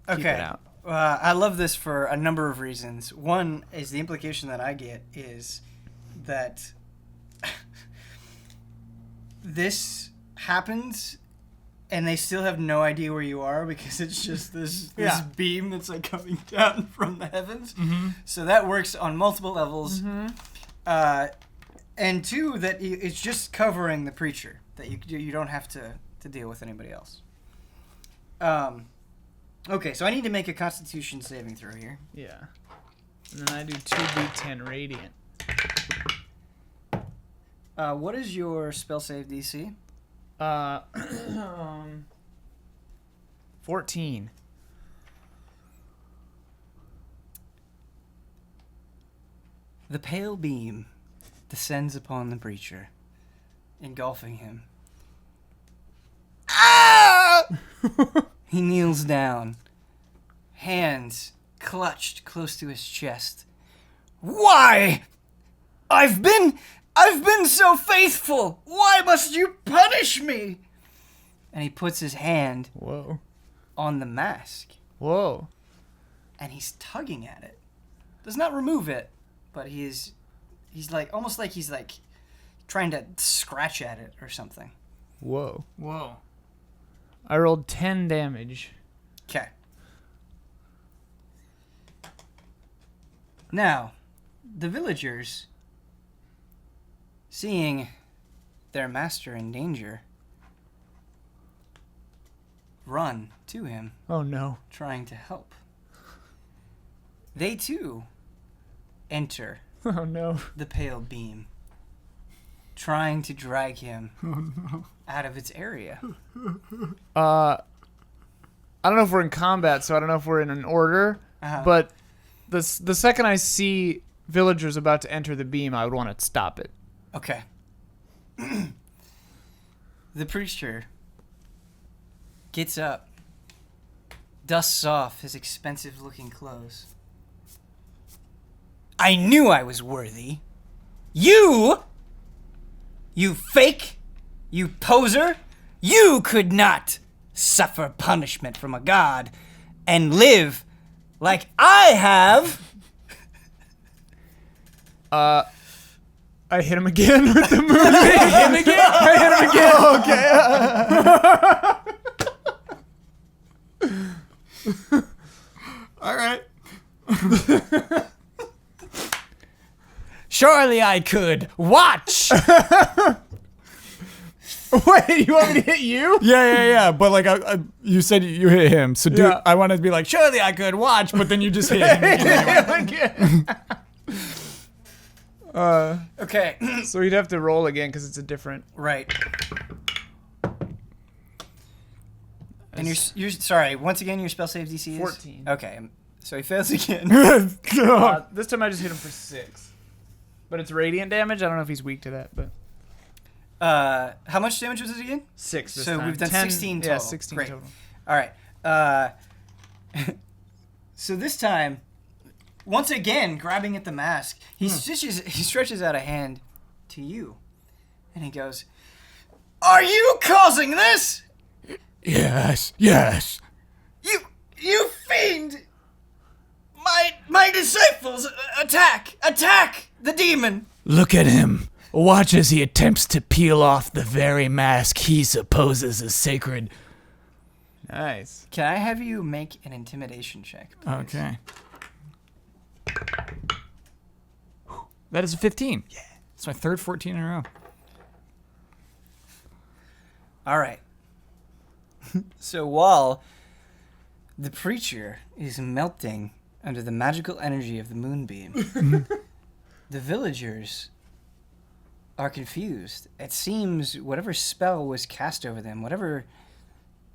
Keep Okay. it out. I love this for a number of reasons. One is the implication that I get is that this happens and they still have no idea where you are because it's just this Yeah. beam that's like coming down from the heavens. So that works on multiple levels. And 2, that it's just covering the preacher, that you don't have to deal with anybody else. Okay, so I need to make a Constitution saving throw here. Yeah. And then I do 2d10 radiant. What is your spell save DC? 14. The pale beam descends upon the preacher, engulfing him. Ah! He kneels down, hands clutched close to his chest. Why? I've been so faithful. Why must you punish me? And he puts his hand Whoa. on the mask, Whoa. and he's tugging at it. Does not remove it, but he's like almost like he's like trying to scratch at it or something. Whoa. Whoa. I rolled 10 damage. Okay. Now, the villagers, seeing their master in danger, run to him, Oh no. trying to help. They too enter Oh no. the pale beam, trying to drag him out of its area. I don't know if we're in combat, so I don't know if we're in an order, Uh-huh. but the second I see villagers about to enter the beam, I would want to stop it. Okay. The preacher gets up, dusts off his expensive-looking clothes. I knew I was worthy. You fake, you poser, you could not suffer punishment from a god and live like I have. I hit him again with the moon. I hit him again. All right. Surely I could. Watch! Wait, you want me to hit you? Yeah. But like, you said you hit him, so Yeah. I wanted to be like, surely I could watch, but then you just hit him. Okay. So we'd have to roll again because it's a different. Right. And you're sorry. Once again, your spell save DC is 14. Okay, so he fails again. This time I just hit him for 6, but it's radiant damage. I don't know if he's weak to that, but How much damage was it again? 6. This So time. we've done 10, 16 total. Yeah, 16 Great. total. All right. So this time, once again, grabbing at the mask, he stretches out a hand to you, and he goes, "Are you causing this? Yes. You fiend! My disciples, attack the demon!" Look at him. Watch as he attempts to peel off the very mask he supposes is sacred. Nice. Can I have you make an intimidation check, please? Okay. That is a 15. Yeah. It's my third 14 in a row. All right. So while the preacher is melting under the magical energy of the moonbeam, the villagers are confused. It seems whatever spell was cast over them, whatever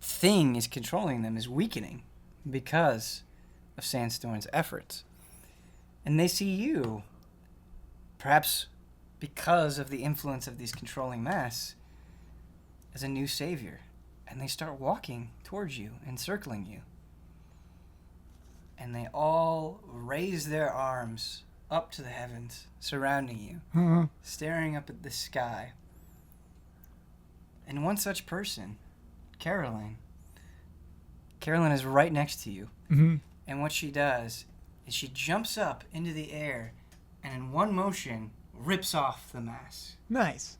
thing is controlling them, is weakening because of Sandstorm's efforts. And they see you, perhaps because of the influence of these controlling masks, as a new savior. And they start walking towards you, encircling you. And they all raise their arms up to the heavens, surrounding you, staring up at the sky. And one such person, Caroline is right next to you. Mm-hmm. And what she does is she jumps up into the air and in one motion rips off the mask. Nice.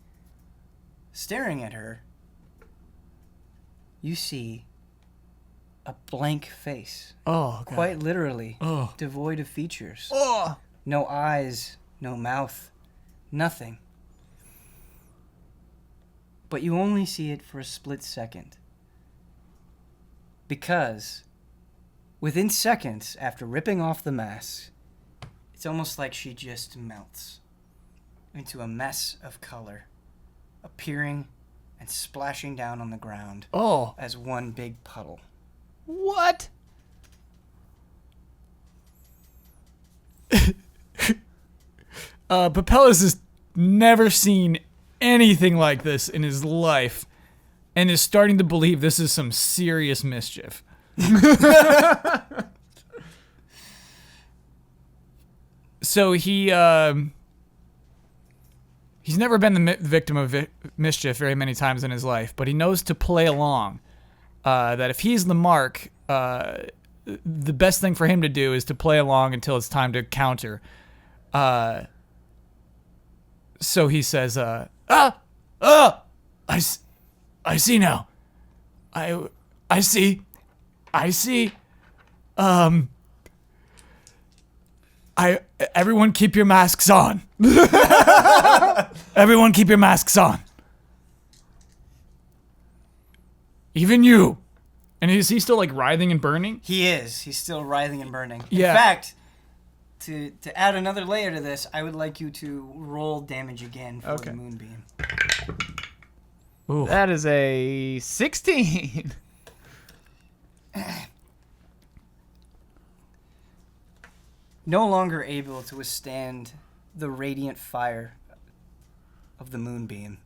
Staring at her, you see a blank face. Oh, God. Quite literally, Oh. devoid of features. Oh. No eyes, no mouth, nothing. But you only see it for a split second. Because within seconds after ripping off the mask, it's almost like she just melts into a mess of color, appearing and splashing down on the ground Oh. as one big puddle. What? Papellus has never seen anything like this in his life and is starting to believe this is some serious mischief. So he's never been the victim of mischief very many times in his life, but he knows to play along. That if he's the mark, the best thing for him to do is to play along until it's time to counter. So he says, I see now. I see. Everyone keep your masks on. Everyone keep your masks on. Even you. And is he still like writhing and burning? He is. He's still writhing and burning. Yeah. In fact, to add another layer to this, I would like you to roll damage again for Okay. the moonbeam. Ooh. That is a 16. No longer able to withstand the radiant fire of the moonbeam.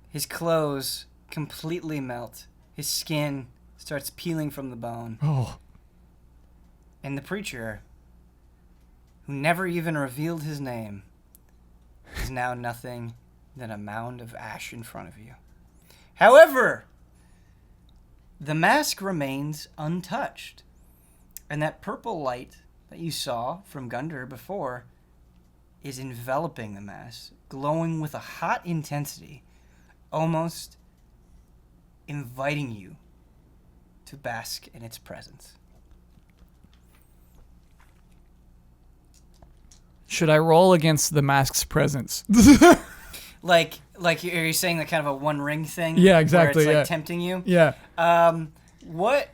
His clothes completely melt. His skin starts peeling from the bone. Oh. And the preacher, who never even revealed his name, is now nothing than a mound of ash in front of you. However, the mask remains untouched. And that purple light that you saw from Gundar before is enveloping the mask, glowing with a hot intensity, almost inviting you to bask in its presence. Should I roll against the mask's presence? Like are you saying that kind of a one ring thing? Yeah, exactly, Where it's like yeah. tempting you? Yeah. What?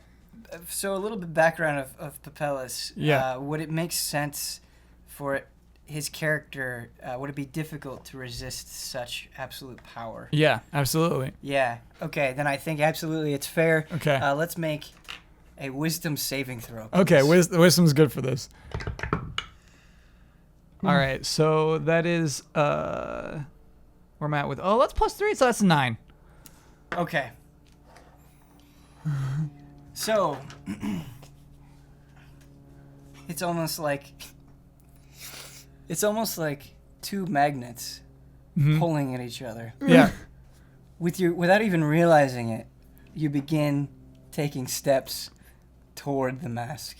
So a little bit background of Papellus. Yeah. Would it make sense for his character? Would it be difficult to resist such absolute power? Yeah, absolutely. Yeah. Okay. Then I think absolutely it's fair. Okay. Let's make a wisdom saving throw. Okay, please. wisdom's good for this. All right, so that is where I'm at with. Oh, that's +3, so that's a 9. Okay. So it's almost like two magnets pulling at each other. Yeah. Without even realizing it, you begin taking steps toward the mask.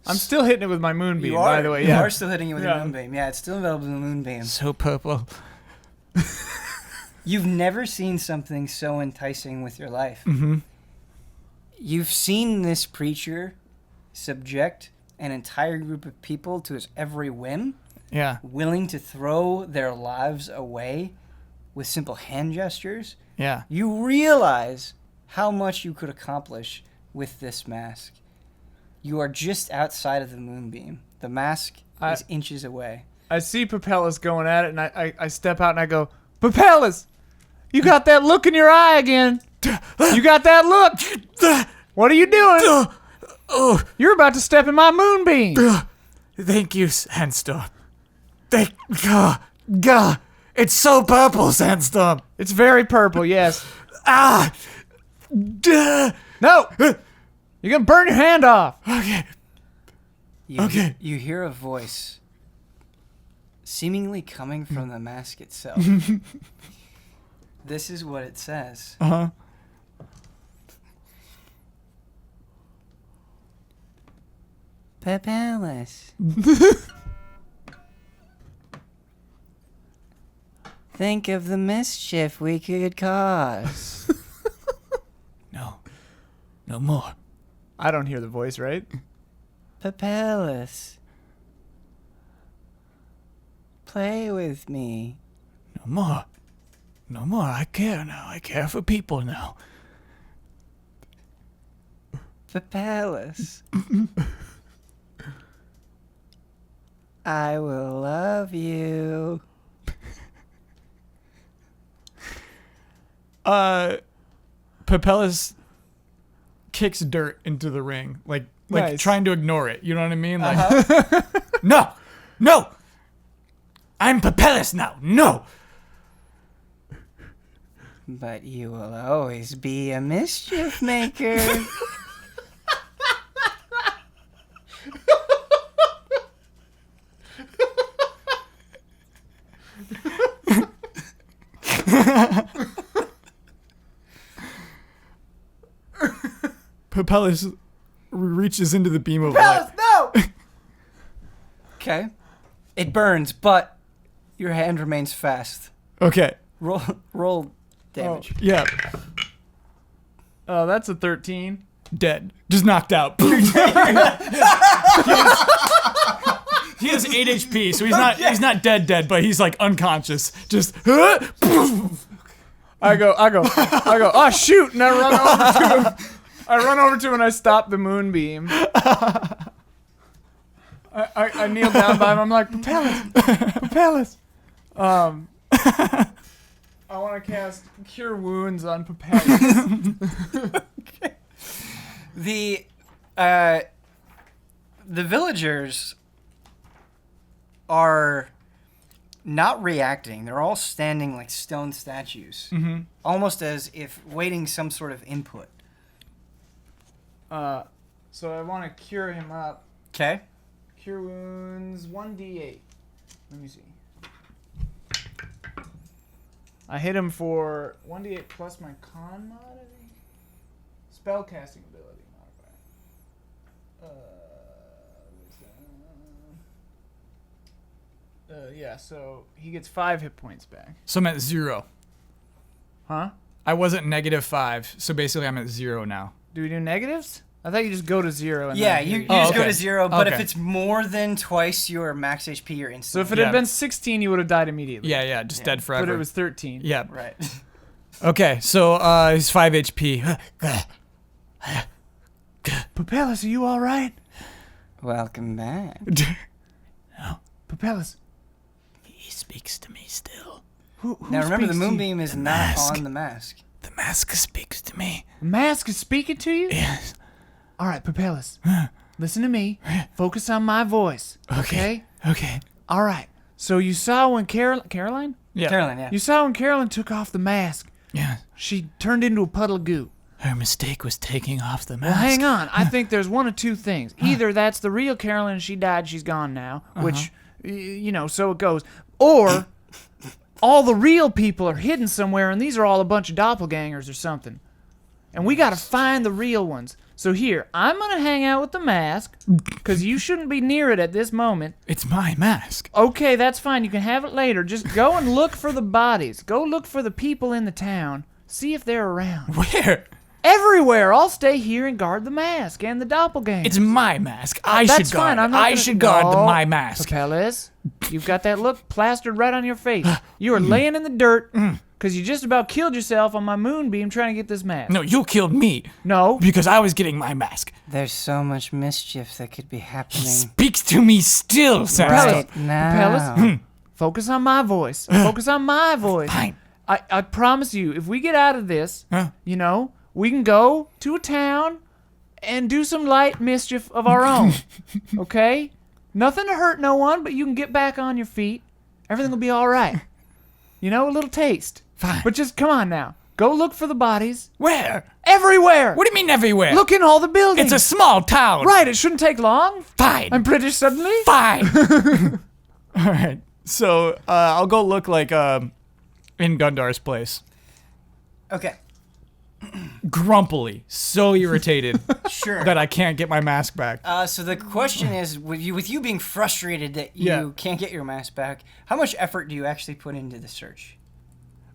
I'm still hitting it with my moonbeam, You are, by the way. you Yeah. are still hitting it with Yeah. a moonbeam. Yeah, it's still available in the moonbeam. So purple. You've never seen something so enticing with your life. Mm-hmm. You've seen this preacher subject an entire group of people to his every whim, Yeah. willing to throw their lives away with simple hand gestures. Yeah. You realize how much you could accomplish with this mask. You are just outside of the moonbeam. The mask is inches away. I see Papellus going at it, and I step out and I go, Papellus, you got that look in your eye again. You got that look. What are you doing? Oh, You're about to step in my moonbeam. thank you, Sandstorm. Thank God. It's so purple, Sandstorm. It's very purple, yes. Ah. Duh. No! You're going to burn your hand off. Okay. You, You hear a voice seemingly coming from the mask itself. This is what it says. Uh-huh. Papellus. Think of the mischief we could cause. No more. I don't hear the voice, right? Papellus. Play with me. No more. No more. I care now. I care for people now. Papellus. I will love you. Papellus kicks dirt into the ring, like Nice. trying to ignore it. You know what I mean? Like, No. I'm Papellus now. No. But you will always be a mischief maker. Papellus reaches into the beam of light. No! Okay. It burns, but your hand remains fast. Okay. Roll damage. Yeah. Oh, that's a 13. Dead. Just knocked out. He has 8 HP, so he's not dead, but he's like unconscious. Just I go, oh shoot, and I run over to him. I run over to him and I stop the moonbeam. I kneel down by him. I'm like, Papellus. I want to cast Cure Wounds on Papellus. The villagers are not reacting. They're all standing like stone statues, almost as if waiting some sort of input. So I want to cure him up. Okay. Cure Wounds 1d8. Let me see. I hit him for 1d8 plus my con mod, I think? Spellcasting ability modifier. Yeah, so he gets 5 hit points back. So I'm at 0. Huh? I wasn't -5, so basically I'm at 0 now. Do we do negatives? I thought you just go to 0. And Yeah, then you heal just go okay. to 0, but if Okay. it's more than twice your max HP, you're So instantly. if it Yeah. had been 16, you would have died immediately. Yeah, just dead forever. But it was 13. Yeah. Right. Okay, so he's 5 HP. Papellus, are you all right? Welcome back. Papellus. He speaks to me still. Who Now remember, the speaks to you? moonbeam is not mask. on the mask. The mask speaks to me. The mask is speaking to you? Yes. All right, Papellus. Listen to me. Focus on my voice. Okay? Okay. All right. So you saw when Caroline? Yeah. Carolyn, yeah. You saw when Caroline took off the mask. Yeah. She turned into a puddle of goo. Her mistake was taking off the mask. Well, hang on. I think there's one of two things. Either that's the real Caroline and she died, she's gone now, which, so it goes. Or all the real people are hidden somewhere and these are all a bunch of doppelgangers or something. and we gotta find the real ones. So here, I'm gonna hang out with the mask, because you shouldn't be near it at this moment. It's my mask. Okay, that's fine. You can have it later. Just go and look for the bodies. Go look for the people in the town. See if they're around. Where? Everywhere. I'll stay here and guard the mask and the doppelganger. It's my mask. I That's should guard fine. I'm it. not I gonna- should guard No. my mask. Papeles, you've got that look plastered right on your face. You are laying in the dirt because you just about killed yourself on my moonbeam trying to get this mask. No, you killed me No. because I was getting my mask. There's so much mischief that could be happening Speaks to me still, Sandstorm. right now. Papeles, focus on my voice. Focus on my voice. Fine. I promise you, if we get out of this, Huh? you know, we can go to a town and do some light mischief of our own. Okay? Nothing to hurt no one, but you can get back on your feet. Everything will be all right. You know, a little taste. Fine. But just come on now. Go look for the bodies. Where? Everywhere. What do you mean everywhere? Look in all the buildings. It's a small town. Right, it shouldn't take long. Fine. I'm British suddenly. Fine. All right. So I'll go look like in Gundar's place. Okay, Grumpily, so irritated sure. that I can't get my mask back. So the question is, with you being frustrated that you Yeah. can't get your mask back, how much effort do you actually put into the search?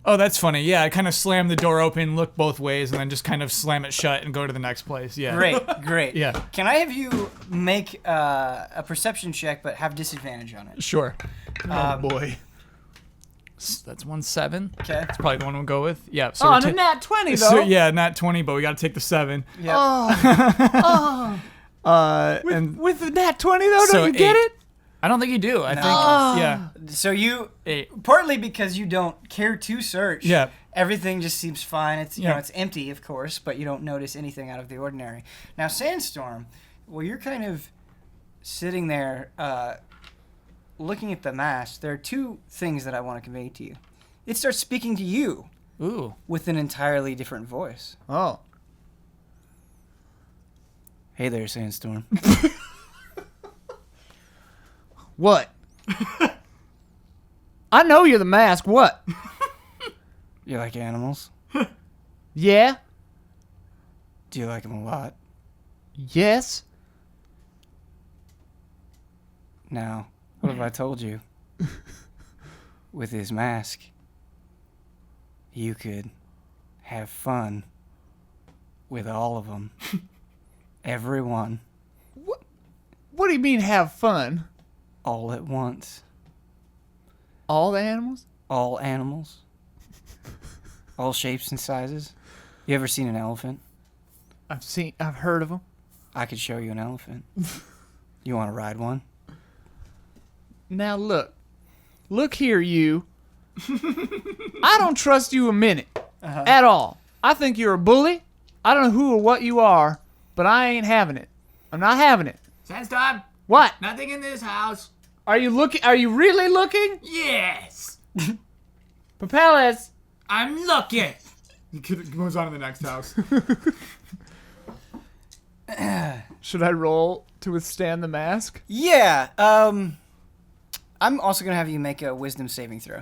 Oh, that's funny. Yeah, I kind of slam the door open, look both ways, and then just kind of slam it shut and go to the next place. Yeah. Great. Yeah. Can I have you make a perception check, but have disadvantage on it? Sure. Um, Boy. That's 1-7. Okay. That's probably the one we'll go with. Yeah. So Oh, we're and a ta- nat 20, though. So, yeah, not 20, but we got to take the 7. Yeah. And With the nat 20, though, So don't you get 8. it? I don't think you do. I think, yeah. So you, 8. partly because you don't care to search. Yeah. Everything just seems fine. It's you Yeah. know it's empty, of course, but you don't notice anything out of the ordinary. Now, Sandstorm, well, you're kind of sitting there, looking at the mask. There are two things that I want to convey to you. It starts speaking to you Ooh. with an entirely different voice. Oh. Hey there, Sandstorm. What? I know you're the mask. What? You like animals? Yeah? Do you like them a lot? Yes? Now, what have I told you? With his mask, you could have fun with all of them. Everyone, What do you mean have fun? all at once. All the animals? All animals. All shapes and sizes. You ever seen an elephant? I've heard of them. I could show you an elephant. You want to ride one? Now look here, you. I don't trust you a minute at all. I think you're a bully. I don't know who or what you are, but I ain't having it. I'm not having it. Sandstorm, What? nothing in this house. Are you looking? Are you really looking? Yes. Papeles. I'm looking. He goes on to the next house. Should I roll to withstand the mask? Yeah. I'm also gonna have you make a wisdom saving throw.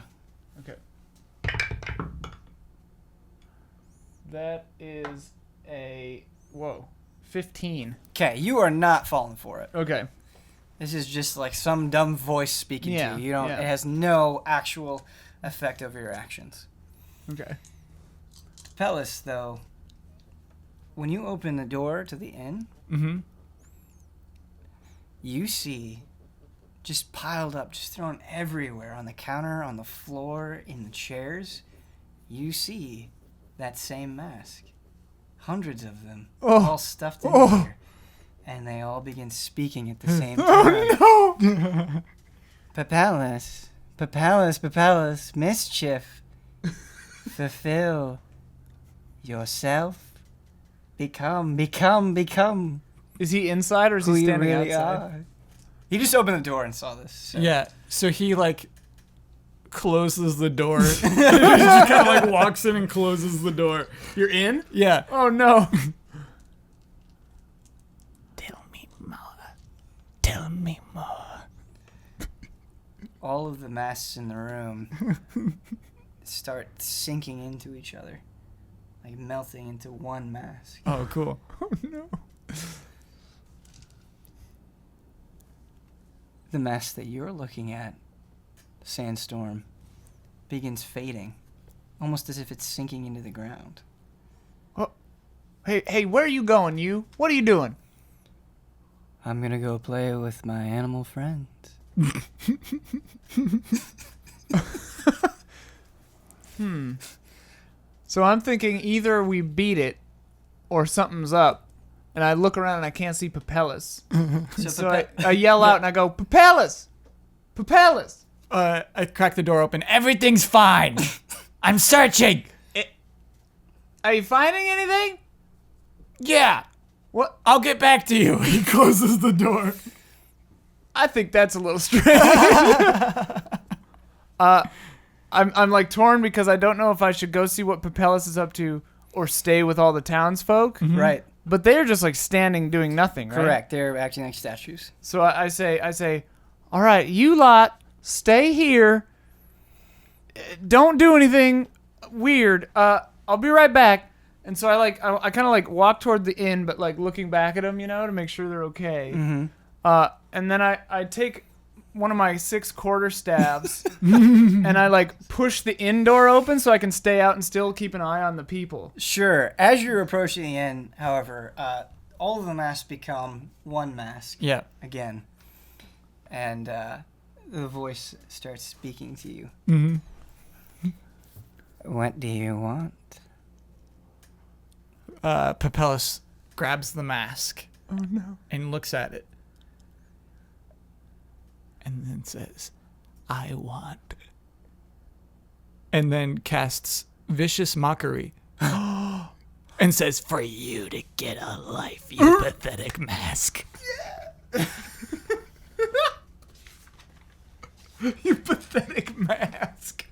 Okay. That is a 15. Okay, you are not falling for it. Okay. This is just like some dumb voice speaking Yeah, to you. You don't. yeah. It has no actual effect over your actions. Okay. Pellis, though, when you open the door to the inn, Mm-hmm. you see just piled up, just thrown everywhere on the counter, on the floor, in the chairs. You see that same mask. Hundreds of them, all stuffed in here. And they all begin speaking at the same time. Oh no! Papalis, Papalis, Papalis, mischief. Fulfill yourself. Become. Is he inside or is Who he you standing really outside? are. He just opened the door and saw this. So. Yeah. So he like closes the door. He just kind of like walks in and closes the door. You're in? Yeah. Oh no! Tell me more. Tell me more. All of the masks in the room start sinking into each other. like melting into one mask. Oh, cool. Oh, no. The mask that you're looking at, Sandstorm, begins fading, almost as if it's sinking into the ground. Hey, where are you going, you? What are you doing? I'm gonna go play with my animal friends. So I'm thinking either we beat it or something's up. And I look around and I can't see Papellus. So I yell out and I go, Papellus! Papellus! I crack the door open. Everything's fine. I'm searching. Are you finding anything? Yeah. What? I'll get back to you. He closes the door. I think that's a little strange. I'm like torn because I don't know if I should go see what Papellus is up to or stay with all the townsfolk. Mm-hmm. Right. But they're just like standing doing nothing, right? Correct. They're acting like statues. So I say, all right, you lot, stay here. Don't do anything weird. I'll be right back. And so I kind of like walk toward the inn, but like looking back at them, to make sure they're okay. Mm-hmm. And then I take one of my 6 quarterstaffs and I like push the inn door open so I can stay out and still keep an eye on the people. Sure. As you're approaching the inn, however, all of the masks become one mask. Yeah. Again. And the voice starts speaking to you. Mm-hmm. What do you want? Papellus grabs the mask. Oh no. And looks at it. And then says, I want. And then casts Vicious Mockery. And says, for you to get a life, you pathetic mask. You pathetic mask.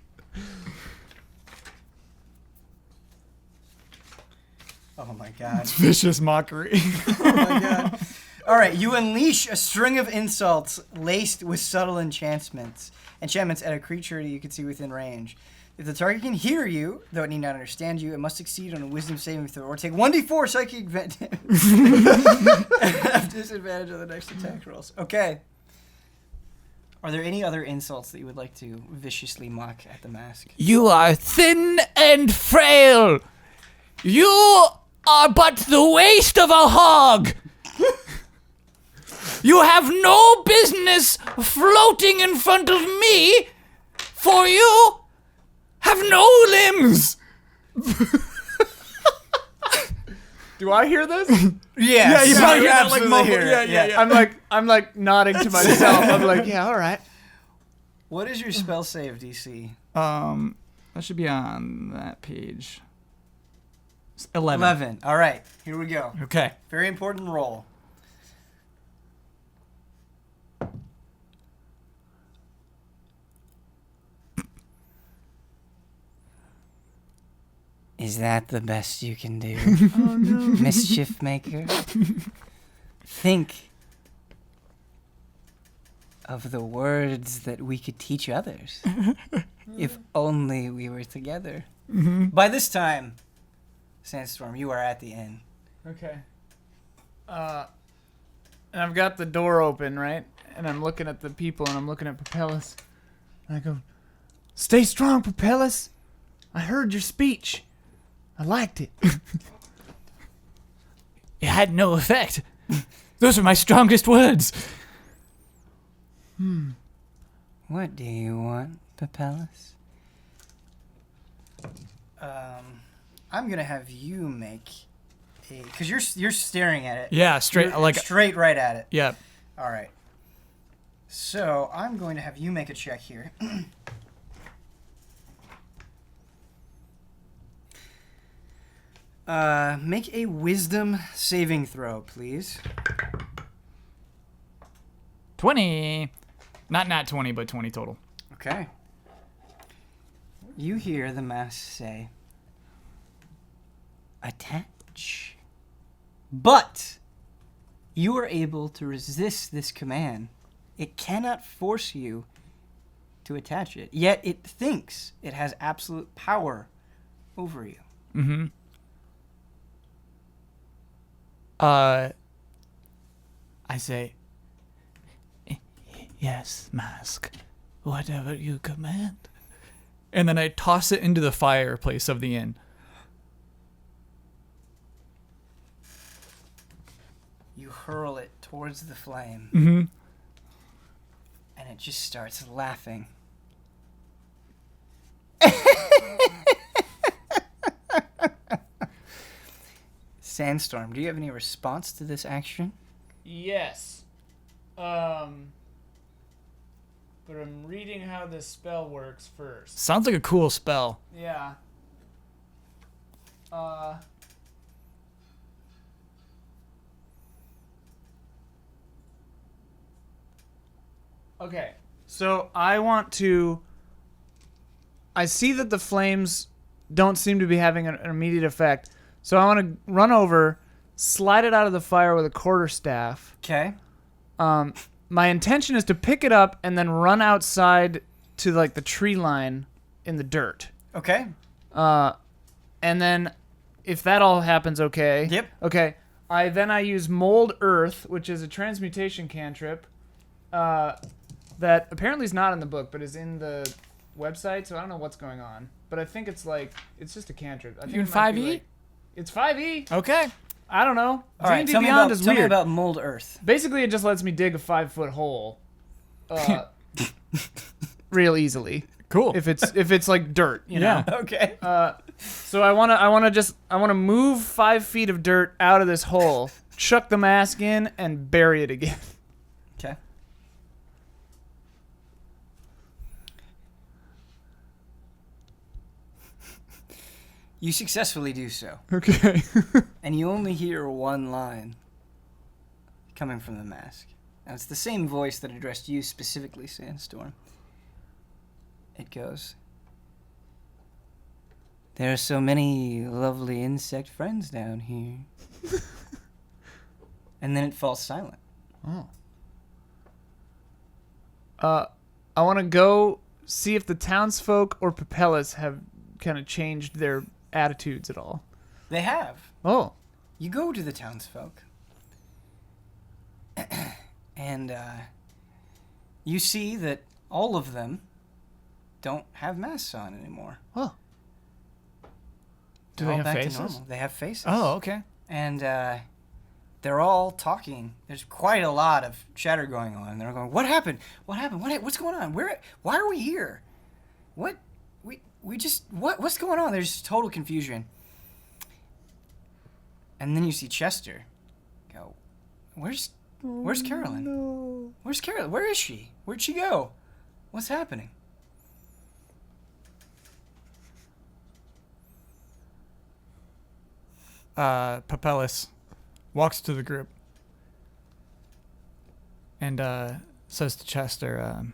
Oh my god. Vicious Mockery. Oh my god. All right, you unleash a string of insults laced with subtle enchantments at a creature that you can see within range. If the target can hear you, though it need not understand you, it must succeed on a wisdom saving throw or take 1d4 psychic damage. Have disadvantage on the next attack rolls. Okay. Are there any other insults that you would like to viciously mock at the mask? You are thin and frail. You are but the waste of a hog. You have no business floating in front of me, for you have no limbs. Do I hear this? Yes. you probably hear that, like, absolutely mumble. hear it. Yeah. I'm like nodding to myself. I'm like, yeah, all right. What is your spell save DC? That should be on that page. 11. 11. All right, here we go. Okay. Very important roll. Is that the best you can do? Oh no. Mischief maker? Think of the words that we could teach others. If only we were together. Mm-hmm. By this time, Sandstorm, you are at the inn. Okay. And I've got the door open, right? And I'm looking at the people and I'm looking at Papellus. And I go, stay strong, Papellus. I heard your speech. I liked it. It had no effect. Those are my strongest words. What do you want, Papellus? I'm gonna have you make a, because you're staring at it. Yeah, straight You're like straight right at it. yeah. All right. So I'm going to have you make a check here. Make a wisdom saving throw, please. 20. Not 20, but 20 total. Okay. You hear the mask say, attach. But you are able to resist this command. It cannot force you to attach it, yet it thinks it has absolute power over you. Mm-hmm. I say, yes, mask. Whatever you command. And then I toss it into the fireplace of the inn. You hurl it towards the flame. Mm-hmm. And it just starts laughing. Sandstorm, do you have any response to this action? Yes. But I'm reading how this spell works first. Sounds like a cool spell. Yeah. Okay. So I see that the flames don't seem to be having an immediate effect. So I want to run over, slide it out of the fire with a quarterstaff. Okay. My intention is to pick it up and then run outside to like the tree line in the dirt. Okay. And then if that all happens okay. Yep. Okay. I use mold earth, which is a transmutation cantrip that apparently is not in the book but is in the website, so I don't know what's going on. But I think it's just a cantrip. I think You in it might be 5e? like- it's 5e. Okay. I don't know. All right, D&D tell me Beyond is tell me weird. about mold earth. Basically, it just lets me dig a 5-foot hole, real easily. Cool. If it's like dirt, you know. Yeah. Okay. So I wanna move 5 feet of dirt out of this hole, chuck the mask in, and bury it again. Okay. You successfully do so, Okay. and you only hear one line coming from the mask. Now, it's the same voice that addressed you specifically, Sandstorm. It goes, "There are so many lovely insect friends down here." And then it falls silent. I want to go see if the townsfolk or Papellas have kind of changed their attitudes at all. They have. Oh. You go to the townsfolk, and you see that all of them don't have masks on anymore. Oh. Do They're they all have back to faces? normal. They have faces. Oh, okay. And they're all talking. There's quite a lot of chatter going on. They're going, "What happened? What happened? What's going on? Why are we here? What's going on?" There's total confusion. And then you see Chester go, Where's Carolyn? No. Where's Carolyn? Where is she? Where'd she go? What's happening?" Papellis walks to the group and says to Chester,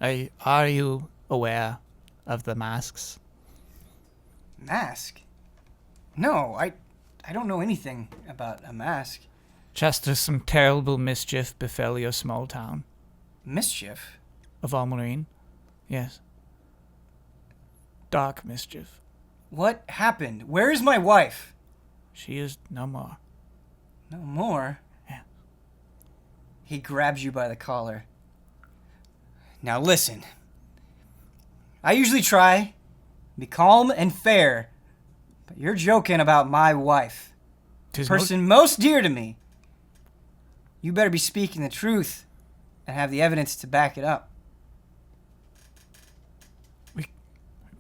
are you aware of the masks? Mask? No, I don't know anything about a mask. Chester, some terrible mischief befell your small town Mischief? of Almereen. Yes. Dark mischief. What happened? Where is my wife? She is no more. No more. Yeah. He grabs you by the collar. Now listen. I usually try to be calm and fair, but you're joking about my wife. Tis Person most dear to me. You better be speaking the truth and have the evidence to back it up.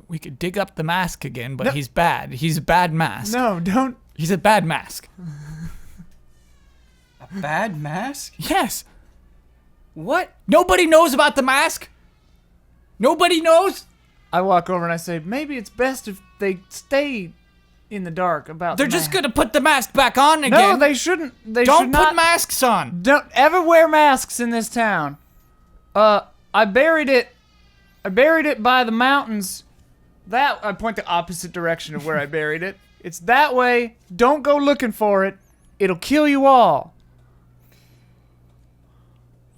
we could dig up the mask again, but he's bad. He's a bad mask. No, don't. He's a bad mask. A bad mask? Yes. What? Nobody knows about the mask. Nobody knows. I walk over and I say, maybe it's best if they stay in the dark about They're the just mask. gonna put the mask back on No, again. they shouldn't. They Don't should put not. masks on. Don't ever wear masks in this town. I buried it by the mountains. I point the opposite direction of where I buried it. It's that way. Don't go looking for it. It'll kill you all.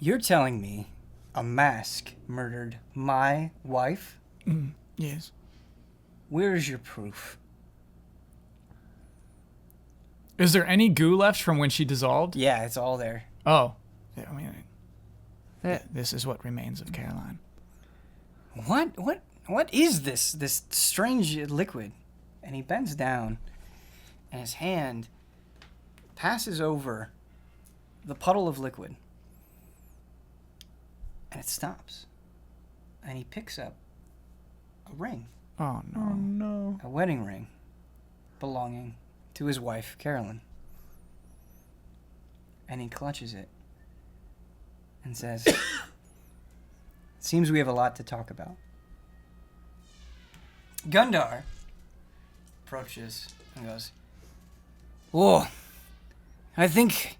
You're telling me a mask murdered my wife? Yes. Where is your proof? Is there any goo left from when she dissolved? Yeah, it's all there. Oh. Yeah, I mean, this is what remains of Caroline. What is this strange liquid? And he bends down, and his hand passes over the puddle of liquid, and it stops. And he picks up a ring, Oh, no. Oh no. a wedding ring, belonging to his wife, Carolyn. And he clutches it and says, "Seems we have a lot to talk about." Gundar approaches and goes, "Whoa, I think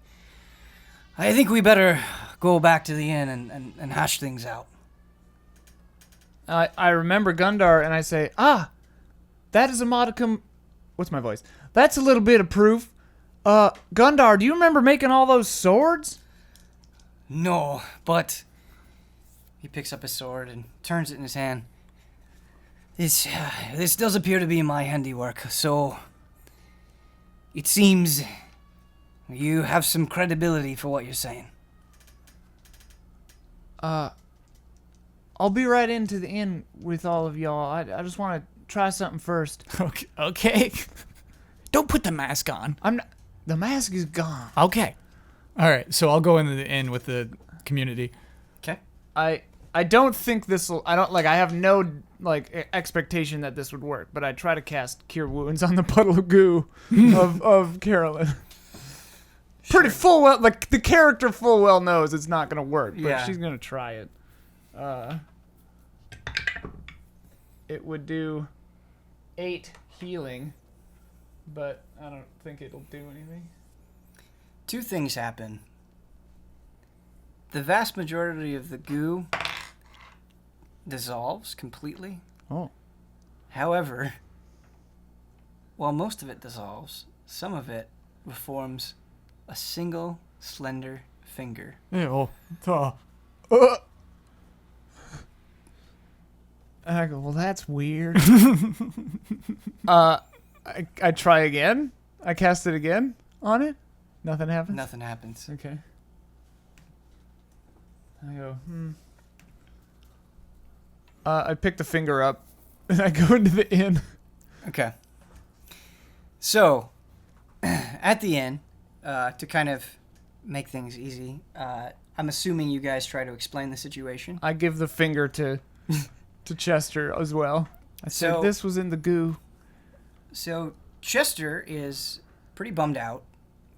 we better go back to the inn and hash things out." I remember Gundar, and I say, that is a modicum. What's my voice? That's a little bit of proof. Gundar, do you remember making all those swords? "No, but..." He picks up his sword and turns it in his hand. This does appear to be my handiwork, so it seems you have some credibility for what you're saying. I'll be right into the inn with all of y'all. I just want to try something first. Okay. Don't put the mask on. I'm not. The mask is gone. Okay. All right, so I'll go into the inn with the community. Okay. I don't think this will. I don't like. I have no expectation that this would work. But I try to cast Cure Wounds on the puddle of goo of Carolyn. Pretty full well. Like the character full well knows it's not gonna work, but Yeah. she's gonna try it. It would do 8 healing, but I don't think it'll do anything. Two things happen. The vast majority of the goo dissolves completely. Oh. However, while most of it dissolves, some of it forms a single slender finger. Ew. I go, well, that's weird. I try again. I cast it again on it. Nothing happens. Nothing happens. Okay. I go, I pick the finger up, and I go into the inn. Okay. So, at the end, to kind of make things easy, I'm assuming you guys try to explain the situation. I give the finger to Chester as well. I said, So- this was in the goo. So, Chester is pretty bummed out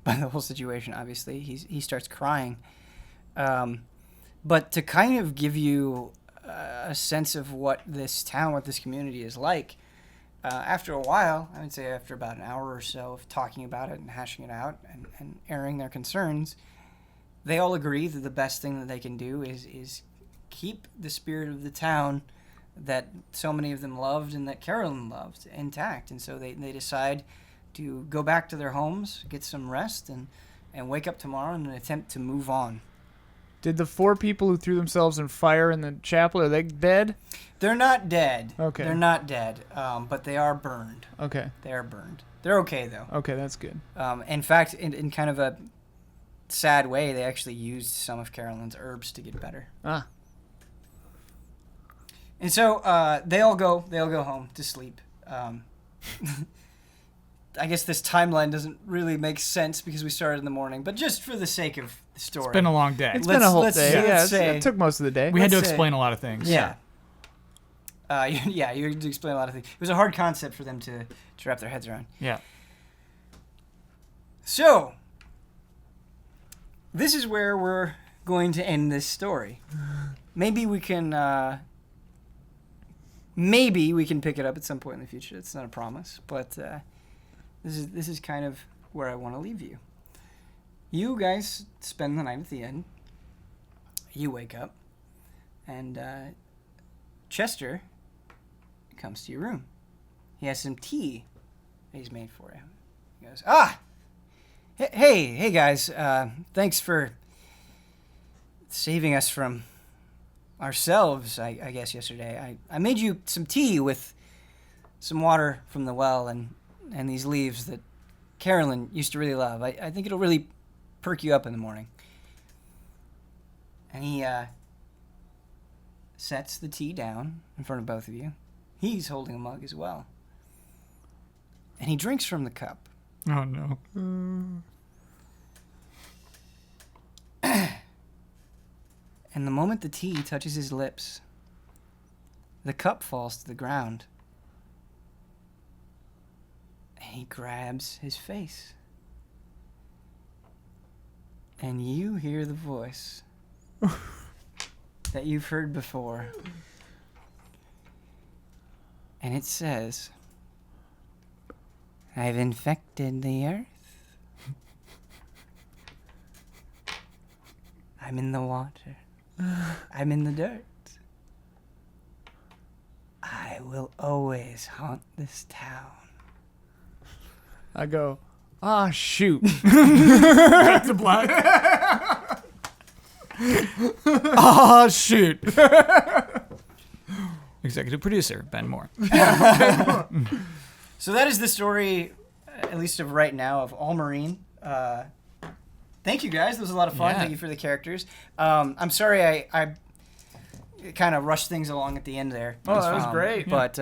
by the whole situation, obviously. He starts crying. But to kind of give you a sense of what this town, what this community is like, after a while, I would say after about an hour or so of talking about it and hashing it out and airing their concerns, they all agree that the best thing that they can do is keep the spirit of the town that so many of them loved and that Carolyn loved intact. And so they decide to go back to their homes, get some rest, and wake up tomorrow in an attempt to move on. Did the 4 people who threw themselves in fire in the chapel, are they dead? They're not dead. Okay. They're not dead, but they are burned. Okay. They are burned. They're okay, though. Okay, that's good. In fact, in kind of a sad way, they actually used some of Carolyn's herbs to get better. Ah. And so they all go home to sleep. I guess this timeline doesn't really make sense because we started in the morning, but just for the sake of the story. It's been a long day. It's been a whole let's day. say- Yeah, let's say- it took most of the day. We had to let's say- explain a lot of things. Yeah. You had to explain a lot of things. It was a hard concept for them to wrap their heads around. Yeah. So, this is where we're going to end this story. Maybe we can pick it up at some point in the future. It's not a promise, but this is kind of where I want to leave you. You guys spend the night at the inn. You wake up, and Chester comes to your room. He has some tea that he's made for you. He goes, Hey guys, thanks for saving us from ourselves, I guess, yesterday. I made you some tea with some water from the well and these leaves that Carolyn used to really love. I think it'll really perk you up in the morning. And he sets the tea down in front of both of you. He's holding a mug as well. And he drinks from the cup. Oh, no. And the moment the tea touches his lips, the cup falls to the ground. And he grabs his face. And you hear the voice that you've heard before. And it says, I've infected the earth. I'm in the water. I'm in the dirt. I will always haunt this town. I go, shoot. Back to black. Shoot. Executive producer, Ben Moore. So that is the story, at least of right now, of Almereen. Thank you guys. This was a lot of fun. Yeah. Thank you for the characters. I'm sorry I kind of rushed things along at the end there. Oh, that was great. But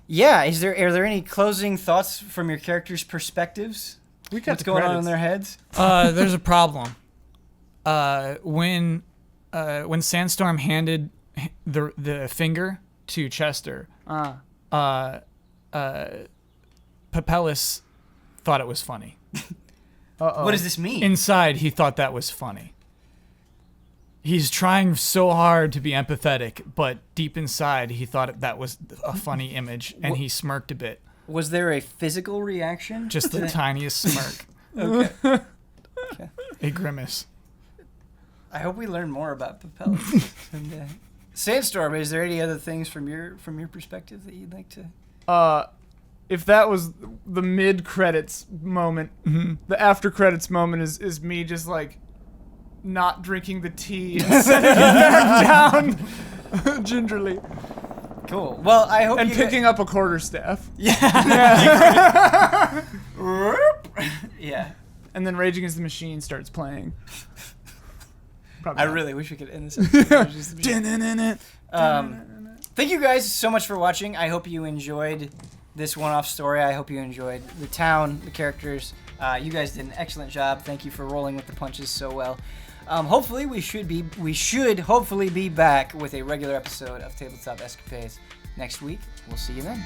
yeah, are there any closing thoughts from your characters' perspectives? We got What's the going on in credits. their heads? There's a problem. When Sandstorm handed the finger to Chester, Papellus thought it was funny. What does this mean? Inside, he thought that was funny. He's trying so hard to be empathetic, but deep inside, he thought that was a funny image, and he smirked a bit. Was there a physical reaction? Just the tiniest smirk. Okay. A grimace. I hope we learn more about Papellus. And, Sandstorm, is there any other things from your perspective that you'd like to? If that was the mid-credits moment, the after-credits moment is me just like not drinking the tea and setting it back down gingerly Cool. Well, I hope and you picking up a quarterstaff. Yeah. Yeah. And then Rage Against the Machine starts playing. Probably I not. really wish we could end this episode. Thank you guys so much for watching. I hope you enjoyed this one-off story. I hope you enjoyed the town, the characters. You guys did an excellent job. Thank you for rolling with the punches so well. Hopefully we should hopefully be back with a regular episode of Tabletop Escapades next week. We'll see you then.